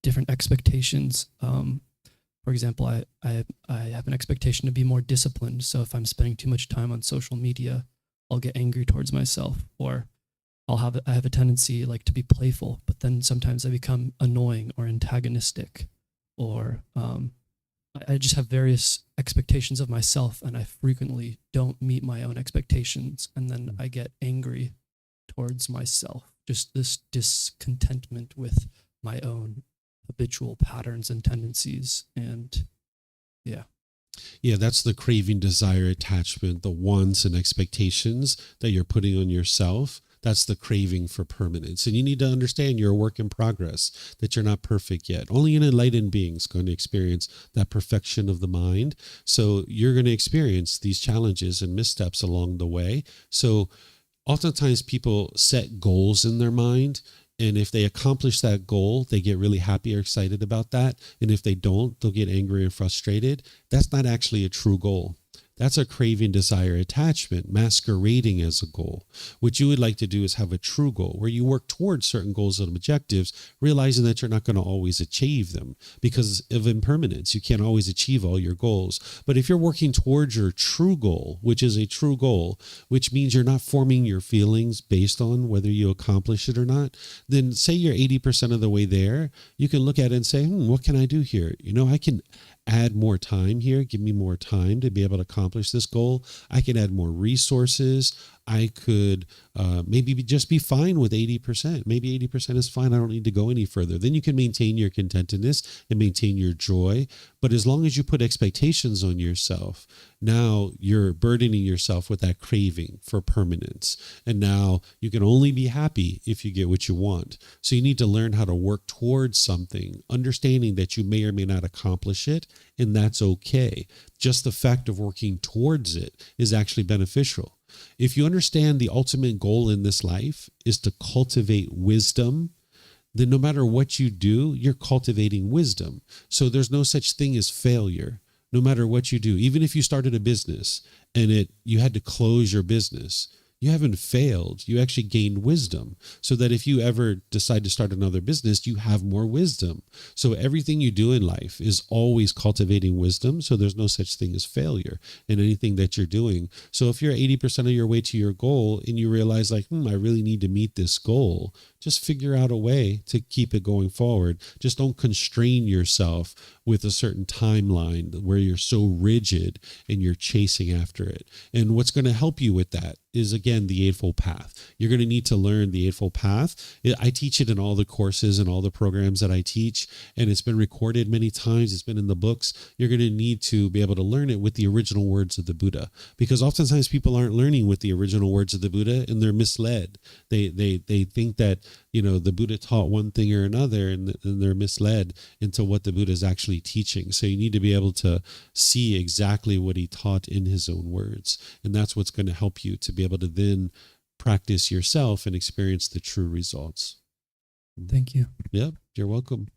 different expectations. For example, I have an expectation to be more disciplined. So if I'm spending too much time on social media, I'll get angry towards myself, or I have a tendency like to be playful, but then sometimes I become annoying or antagonistic, or I just have various expectations of myself, and I frequently don't meet my own expectations, and then I get angry towards myself. Just this discontentment with my own habitual patterns and tendencies, and yeah. Yeah, that's the craving, desire, attachment, the wants and expectations that you're putting on yourself. That's the craving for permanence. And you need to understand you're a work in progress, that you're not perfect yet. Only an enlightened being is going to experience that perfection of the mind. So you're going to experience these challenges and missteps along the way. So oftentimes people set goals in their mind, and if they accomplish that goal, they get really happy or excited about that. And if they don't, they'll get angry and frustrated. That's not actually a true goal. That's a craving, desire, attachment masquerading as a goal. What you would like to do is have a true goal where you work towards certain goals and objectives, realizing that you're not going to always achieve them because of impermanence. You can't always achieve all your goals. But if you're working towards your true goal, which is a true goal, which means you're not forming your feelings based on whether you accomplish it or not, then say you're 80% of the way there, you can look at it and say, what can I do here? I can add more time here, give me more time to be able to accomplish this goal. I can add more resources. I could maybe just be fine with 80%. Maybe 80% is fine. I don't need to go any further. Then you can maintain your contentedness and maintain your joy. But as long as you put expectations on yourself, now you're burdening yourself with that craving for permanence. And now you can only be happy if you get what you want. So you need to learn how to work towards something, understanding that you may or may not accomplish it, and that's okay. Just the fact of working towards it is actually beneficial. If you understand the ultimate goal in this life is to cultivate wisdom, then no matter what you do, you're cultivating wisdom. So there's no such thing as failure, no matter what you do. Even if you started a business and you had to close your business, you haven't failed. You actually gained wisdom, so that if you ever decide to start another business, you have more wisdom. So everything you do in life is always cultivating wisdom. So there's no such thing as failure in anything that you're doing. So if you're 80% of your way to your goal and you realize I really need to meet this goal just figure out a way to keep it going forward. Just don't constrain yourself with a certain timeline where you're so rigid and you're chasing after it. And what's going to help you with that is, again, the Eightfold Path. You're going to need to learn the Eightfold Path. I teach it in all the courses and all the programs that I teach, and it's been recorded many times. It's been in the books. You're going to need to be able to learn it with the original words of the Buddha, because oftentimes people aren't learning with the original words of the Buddha, and they're misled. They think that, you know, the Buddha taught one thing or another, and they're misled into what the Buddha is actually teaching. So you need to be able to see exactly what he taught in his own words, and that's what's going to help you to be able to then practice yourself and experience the true results. Thank you. Yep, you're welcome.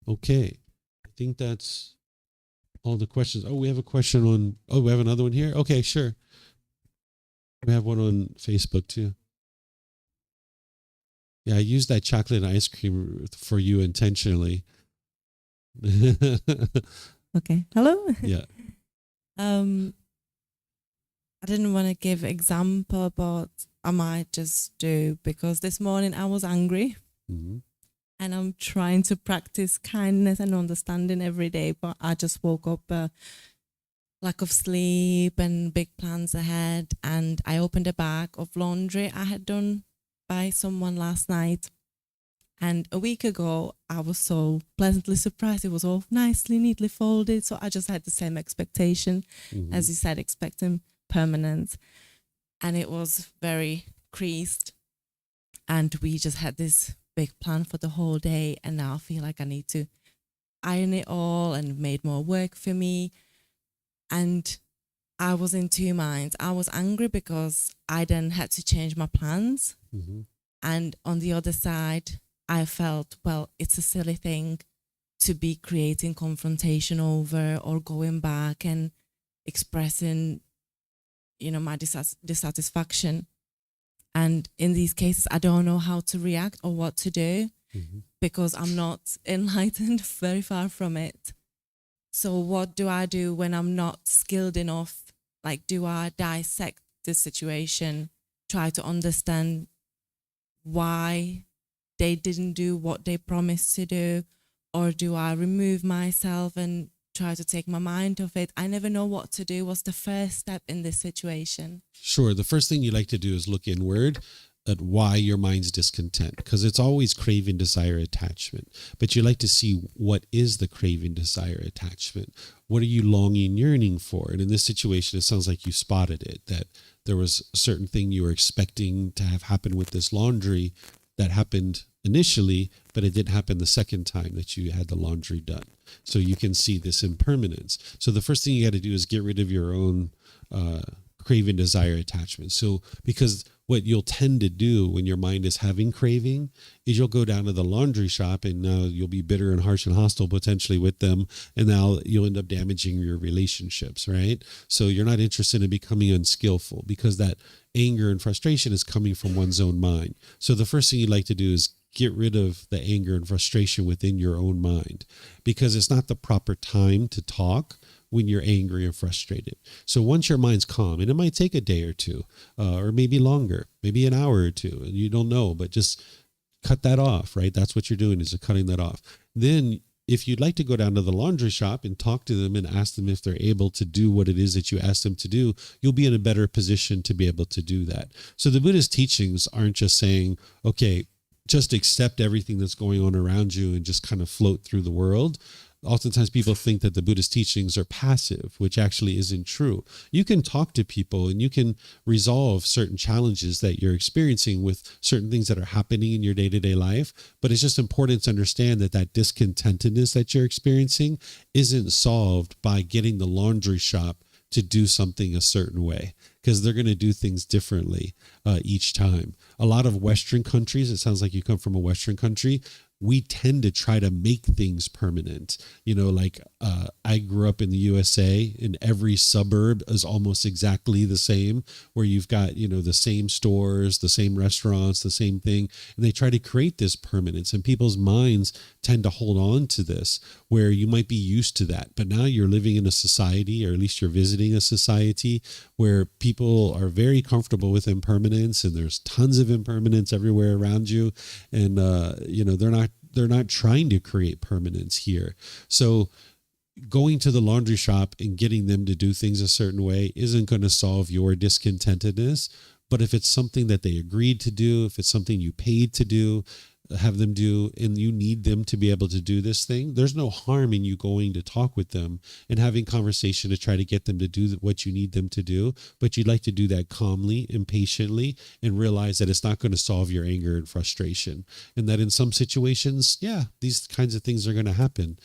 Okay, I think that's all the questions. Oh, we have a question on, oh, we have another one here? Okay, sure. We have one on Facebook too. Yeah, I used that chocolate and ice cream for you intentionally. Okay. Hello. Yeah. I didn't want to give example, but I might just do, because this morning I was angry, Mm-hmm. and I'm trying to practice kindness and understanding every day, but I just woke up, lack of sleep and big plans ahead, and I opened a bag of laundry I had done by someone last night. And a week ago, I was so pleasantly surprised. It was all nicely, neatly folded. So I just had the same expectation, Mm-hmm. as you said, expecting permanence. And it was very creased. And we just had this big plan for the whole day. And now I feel like I need to iron it all, and made more work for me. And I was in two minds. I was angry because I then had to change my plans. Mm-hmm. And on the other side, I felt, well, it's a silly thing to be creating confrontation over, or going back and expressing, you know, my dissatisfaction. And in these cases, I don't know how to react or what to do, Mm-hmm. because I'm not enlightened, very far from it. So what do I do when I'm not skilled enough? Like, do I dissect the situation, try to understand why they didn't do what they promised to do? Or do I remove myself and try to take my mind off it? I never know what to do. What's the first step in this situation? Sure. The first thing you like to do is look inward at why your mind's discontent, because it's always craving, desire, attachment. But you like to see, what is the craving, desire, attachment? What are you longing, yearning for? And in this situation, it sounds like you spotted it, that there was a certain thing you were expecting to have happen with this laundry that happened initially, but it didn't happen the second time that you had the laundry done. So you can see this impermanence. So the first thing you got to do is get rid of your own craving, desire, attachment. So, because what you'll tend to do when your mind is having craving is you'll go down to the laundry shop, and now you'll be bitter and harsh and hostile potentially with them. And now you'll end up damaging your relationships, right? So you're not interested in becoming unskillful, because that anger and frustration is coming from one's own mind. So the first thing you'd like to do is get rid of the anger and frustration within your own mind, because it's not the proper time to talk when you're angry and frustrated. So once your mind's calm, and it might take a day or two, or maybe longer, maybe an hour or two, and you don't know, but just cut that off, right? That's what you're doing, is cutting that off. Then if you'd like to go down to the laundry shop and talk to them and ask them if they're able to do what it is that you asked them to do, you'll be in a better position to be able to do that. So the Buddha's teachings aren't just saying, okay, just accept everything that's going on around you and just kind of float through the world. Oftentimes people think that the Buddhist teachings are passive, which actually isn't true. You can talk to people and you can resolve certain challenges that you're experiencing with certain things that are happening in your day-to-day life. But it's just important to understand that that discontentedness that you're experiencing isn't solved by getting the laundry shop to do something a certain way, because they're going to do things differently each time. A lot of Western countries, it sounds like you come from a Western country, we tend to try to make things permanent. Like I grew up in the USA, and every suburb is almost exactly the same, where you've got, the same stores, the same restaurants, the same thing. And they try to create this permanence, and people's minds tend to hold on to this, where you might be used to that. But now you're living in a society, or at least you're visiting a society, where people are very comfortable with impermanence, and there's tons of impermanence everywhere around you. And, they're not trying to create permanence here. So going to the laundry shop and getting them to do things a certain way isn't going to solve your discontentedness. But if it's something that they agreed to do, if it's something you paid to do, have them do, and you need them to be able to do this thing, there's no harm in you going to talk with them and having conversation to try to get them to do what you need them to do. But you'd like to do that calmly and patiently, and realize that it's not going to solve your anger and frustration, and that in some situations, these kinds of things are going to happen.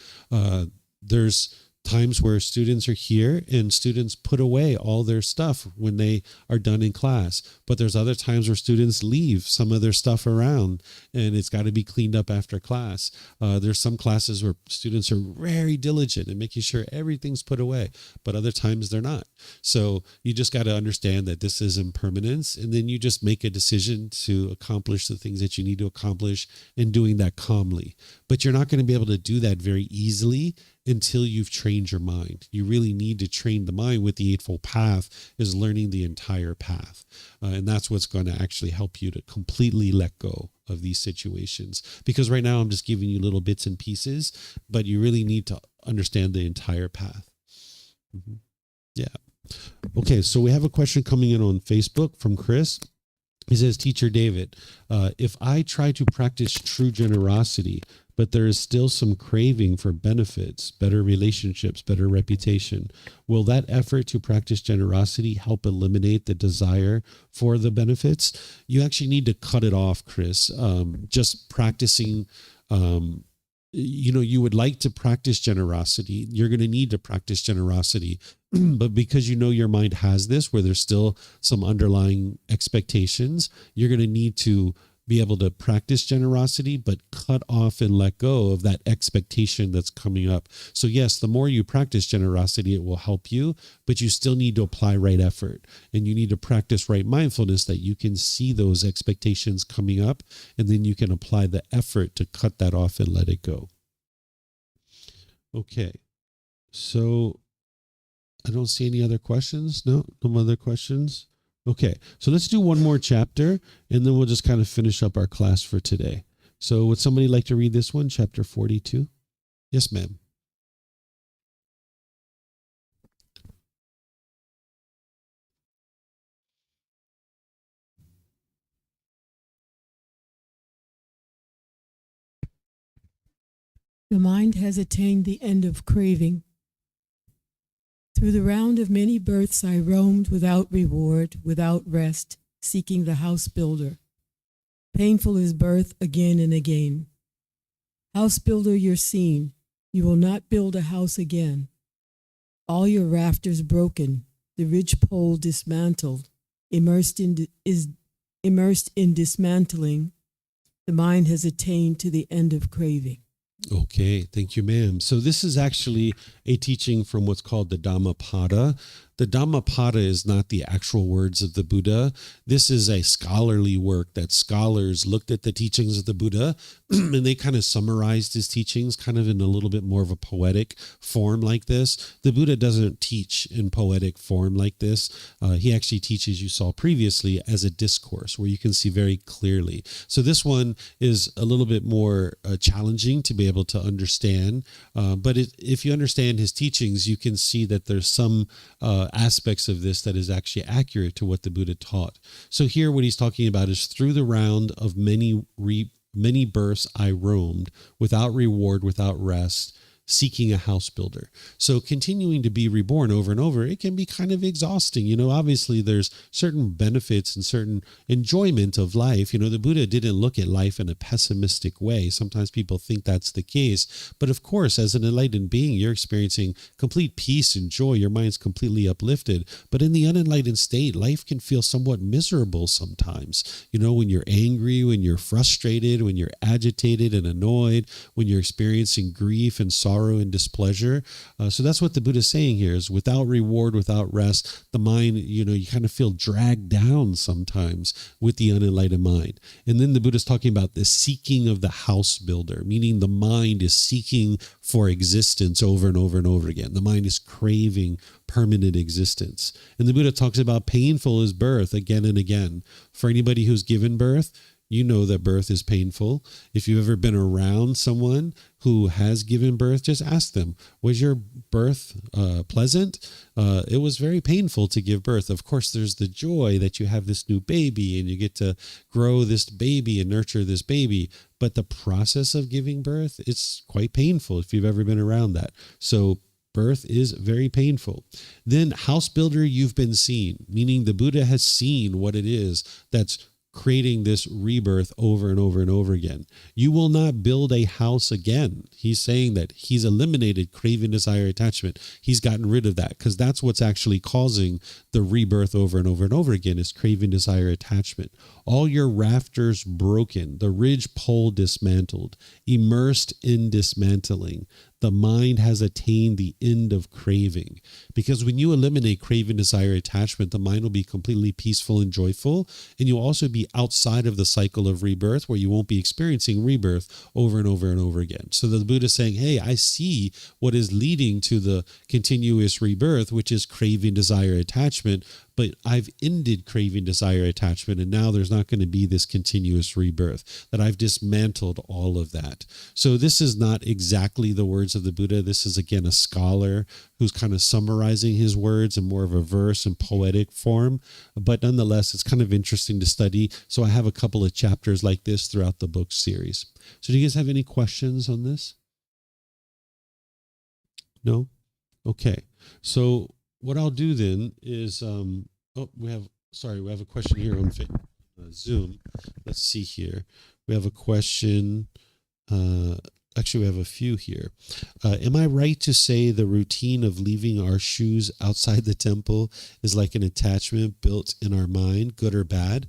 There's times where students are here and students put away all their stuff when they are done in class. But there's other times where students leave some of their stuff around, and it's got to be cleaned up after class. There's some classes where students are very diligent in making sure everything's put away, but other times they're not. So you just got to understand that this is impermanence, and then you just make a decision to accomplish the things that you need to accomplish, and doing that calmly. But you're not going to be able to do that very easily until you've trained your mind. You really need to train the mind with the Eightfold Path, is learning the entire path. And that's what's going to actually help you to completely let go of these situations. Because right now I'm just giving you little bits and pieces, but you really need to understand the entire path. Mm-hmm. Yeah. Okay, so we have a question coming in on Facebook from Chris. He says, Teacher David, if I try to practice true generosity, but there is still some craving for benefits, better relationships, better reputation, will that effort to practice generosity help eliminate the desire for the benefits? You actually need to cut it off, Chris. Just practicing, you would like to practice generosity. You're going to need to practice generosity. But because your mind has this, where there's still some underlying expectations, you're going to need to be able to practice generosity, but cut off and let go of that expectation that's coming up. So yes, the more you practice generosity, it will help you, but you still need to apply right effort, and you need to practice right mindfulness, that you can see those expectations coming up, and then you can apply the effort to cut that off and let it go. Okay. So I don't see any other questions. No other questions. Okay, so let's do one more chapter, and then we'll just kind of finish up our class for today. So would somebody like to read this one, chapter 42? Yes, ma'am. The mind has attained the end of craving. Through the round of many births I roamed without reward, without rest, seeking the house builder. Painful is birth again and again. House builder, you're seen. You will not build a house again. All your rafters broken, the ridge pole dismantled, immersed in dismantling. The mind has attained to the end of craving. Okay, thank you, ma'am. So this is actually a teaching from what's called the Dhammapada. The Dhammapada is not the actual words of the Buddha. This is a scholarly work that scholars looked at the teachings of the Buddha and they kind of summarized his teachings kind of in a little bit more of a poetic form like this. The Buddha doesn't teach in poetic form like this. He actually teaches, you saw previously, as a discourse where you can see very clearly. So this one is a little bit more challenging to be able to understand. But if you understand his teachings, you can see that there's some aspects of this that is actually accurate to what the Buddha taught. So here what he's talking about is, through the round of many births I roamed, without reward, without rest, seeking a house builder. So continuing to be reborn over and over, it can be kind of exhausting. Obviously there's certain benefits and certain enjoyment of life. The Buddha didn't look at life in a pessimistic way. Sometimes people think that's the case. But of course, as an enlightened being, you're experiencing complete peace and joy. Your mind's completely uplifted. But in the unenlightened state, life can feel somewhat miserable sometimes. When you're angry, when you're frustrated, when you're agitated and annoyed, when you're experiencing grief and sorrow and displeasure. So that's what the Buddha is saying here is without reward, without rest, the mind, you kind of feel dragged down sometimes with the unenlightened mind. And then the Buddha is talking about the seeking of the house builder, meaning the mind is seeking for existence over and over and over again. The mind is craving permanent existence. And the Buddha talks about painful is birth again and again. For anybody who's given birth, you know that birth is painful. If you've ever been around someone who has given birth, just ask them, was your birth pleasant? It was very painful to give birth. Of course, there's the joy that you have this new baby and you get to grow this baby and nurture this baby. But the process of giving birth, it's quite painful if you've ever been around that. So birth is very painful. Then house builder, you've been seen, meaning the Buddha has seen what it is that's creating this rebirth over and over and over again. You will not build a house again. He's saying that he's eliminated craving, desire, attachment. He's gotten rid of that because that's what's actually causing the rebirth over and over and over again is craving, desire, attachment. All your rafters broken, the ridge pole dismantled, immersed in dismantling. The mind has attained the end of craving. Because when you eliminate craving, desire, attachment, the mind will be completely peaceful and joyful. And you'll also be outside of the cycle of rebirth where you won't be experiencing rebirth over and over and over again. So the Buddha is saying, hey, I see what is leading to the continuous rebirth, which is craving, desire, attachment. But I've ended craving, desire, attachment, and now there's not going to be this continuous rebirth, that I've dismantled all of that. So this is not exactly the words of the Buddha. This is, again, a scholar who's kind of summarizing his words in more of a verse and poetic form. But nonetheless, it's kind of interesting to study. So I have a couple of chapters like this throughout the book series. So do you guys have any questions on this? No? Okay. So what I'll do then is, we have a question here on Zoom. Let's see here. We have a question. Actually, we have a few here. Am I right to say the routine of leaving our shoes outside the temple is like an attachment built in our mind, good or bad?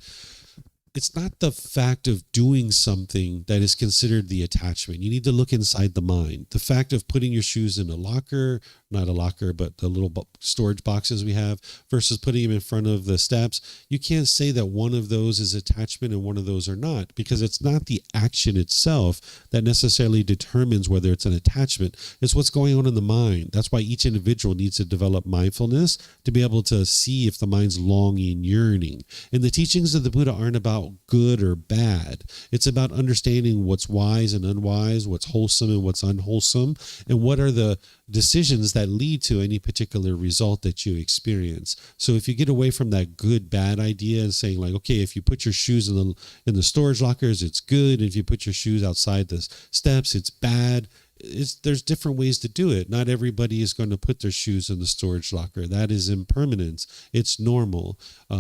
It's not the fact of doing something that is considered the attachment. You need to look inside the mind. The fact of putting your shoes in a locker, not a locker, but the little storage boxes we have, versus putting them in front of the steps, you can't say that one of those is attachment and one of those are not, because it's not the action itself that necessarily determines whether it's an attachment. It's what's going on in the mind. That's why each individual needs to develop mindfulness to be able to see if the mind's longing, yearning. And the teachings of the Buddha aren't about good or bad. It's about understanding what's wise and unwise, what's wholesome and what's unwholesome, and what are the decisions that lead to any particular result that you experience. So if you get away from that good bad idea and saying like, okay, if you put your shoes in the storage lockers, it's good. If you put your shoes outside the steps, it's bad. There's different ways to do it. Not everybody is going to put their shoes in the storage locker. That is impermanence. It's normal.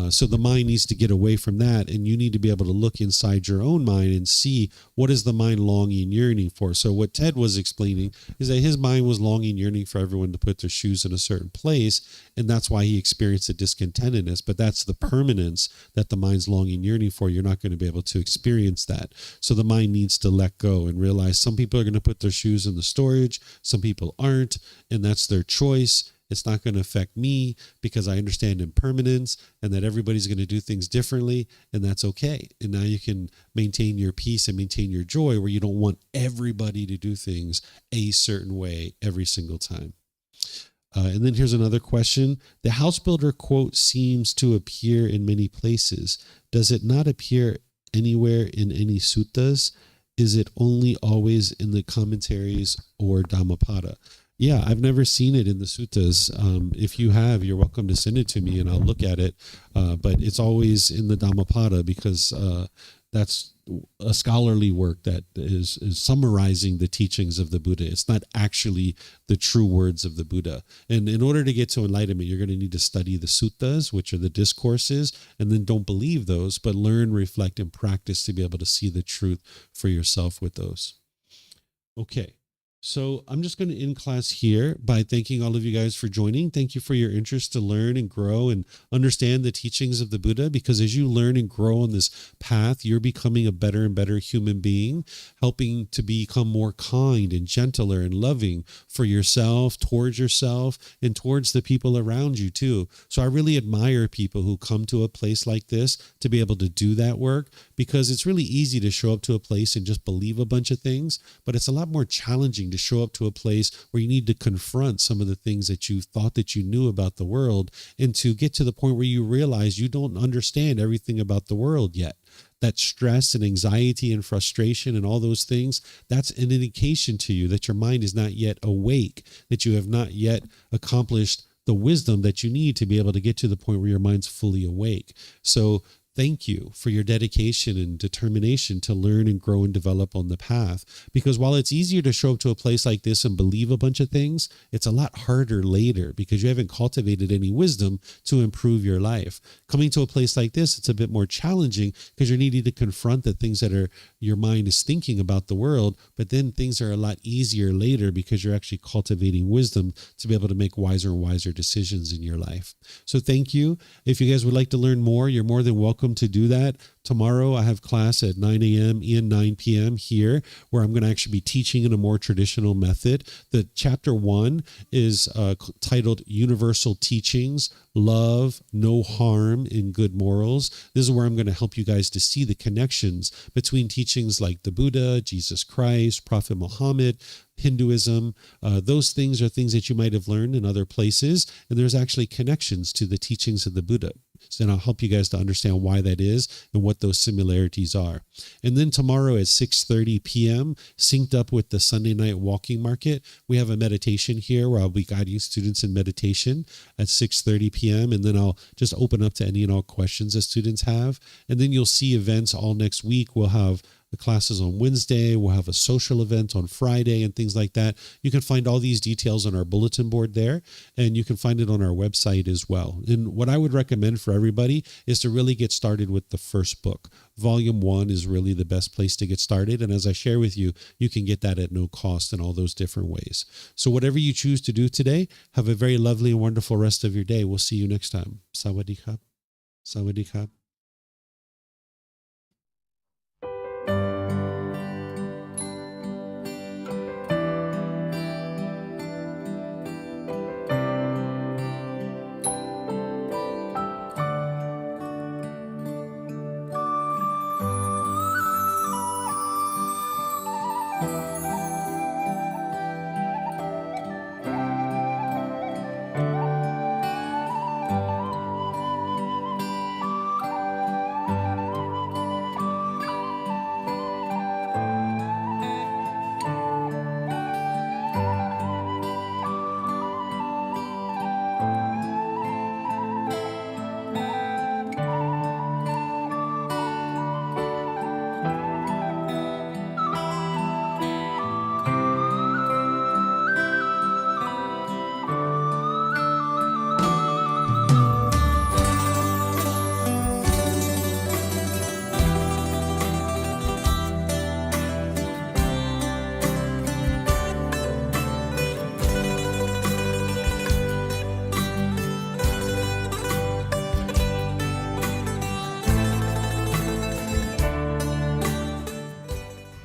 So the mind needs to get away from that, and you need to be able to look inside your own mind and see what is the mind longing, yearning for. So what Ted was explaining is that his mind was longing, yearning for everyone to put their shoes in a certain place, and that's why he experienced a discontentedness. But that's the permanence that the mind's longing, yearning for. You're not going to be able to experience that. So the mind needs to let go and realize some people are going to put their shoes in the storage, some people aren't, and that's their choice. It's not going to affect me because I understand impermanence and that everybody's going to do things differently, and that's okay. And now you can maintain your peace and maintain your joy where you don't want everybody to do things a certain way every single time. And then here's another question. The house builder quote seems to appear in many places. Does it not appear anywhere in any suttas? Is it only always in the commentaries or Dhammapada? Yeah, I've never seen it in the suttas. If you have, you're welcome to send it to me and I'll look at it. But it's always in the Dhammapada because That's a scholarly work that is summarizing the teachings of the Buddha. It's not actually the true words of the Buddha. And in order to get to enlightenment, you're going to need to study the suttas, which are the discourses, and then don't believe those, but learn, reflect, and practice to be able to see the truth for yourself with those. Okay. So I'm just going to end class here by thanking all of you guys for joining. Thank you for your interest to learn and grow and understand the teachings of the Buddha, because as you learn and grow on this path, you're becoming a better and better human being, helping to become more kind and gentler and loving for yourself, and towards the people around you too. So I really admire people who come to a place like this to be able to do that work, because it's really easy to show up to a place and just believe a bunch of things, but it's a lot more challenging to show up to a place where you need to confront some of the things that you thought that you knew about the world, and to get to the point where you realize you don't understand everything about the world yet. That stress and anxiety and frustration and all those things, that's an indication to you that your mind is not yet awake, that you have not yet accomplished the wisdom that you need to be able to get to the point where your mind's fully awake. So thank you for your dedication and determination to learn and grow and develop on the path. Because while it's easier to show up to a place like this and believe a bunch of things, it's a lot harder later because you haven't cultivated any wisdom to improve your life. Coming to a place like this, it's a bit more challenging because you're needing to confront the things that are your mind is thinking about the world, but then things are a lot easier later because you're actually cultivating wisdom to be able to make wiser and wiser decisions in your life. So thank you. If you guys would like to learn more, you're more than welcome to do that. Tomorrow I have class at 9 a.m. and 9 p.m. here, where I'm going to actually be teaching in a more traditional method. The chapter 1 is titled Universal Teachings, Love, No Harm, and Good Morals. This is where I'm going to help you guys to see the connections between teachings like the Buddha, Jesus Christ, Prophet Muhammad, Hinduism. Those things are things that you might have learned in other places, and there's actually connections to the teachings of the Buddha. So then I'll help you guys to understand why that is and what those similarities are. And then tomorrow at 6:30 p.m., synced up with the Sunday night walking market, we have a meditation here where I'll be guiding students in meditation at 6:30 p.m. And then I'll just open up to any and all questions that students have. And then you'll see events all next week. We'll have the classes on Wednesday. We'll have a social event on Friday and things like that. You can find all these details on our bulletin board there, and you can find it on our website as well. And what I would recommend for everybody is to really get started with the first book. Volume 1 is really the best place to get started. And as I share with you, you can get that at no cost in all those different ways. So whatever you choose to do today, have a very lovely and wonderful rest of your day. We'll see you next time. Sawadee khap. Sawadee khap.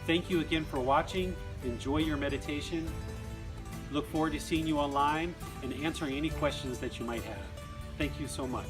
Thank you again for watching. Enjoy your meditation. Look forward to seeing you online and answering any questions that you might have. Thank you so much.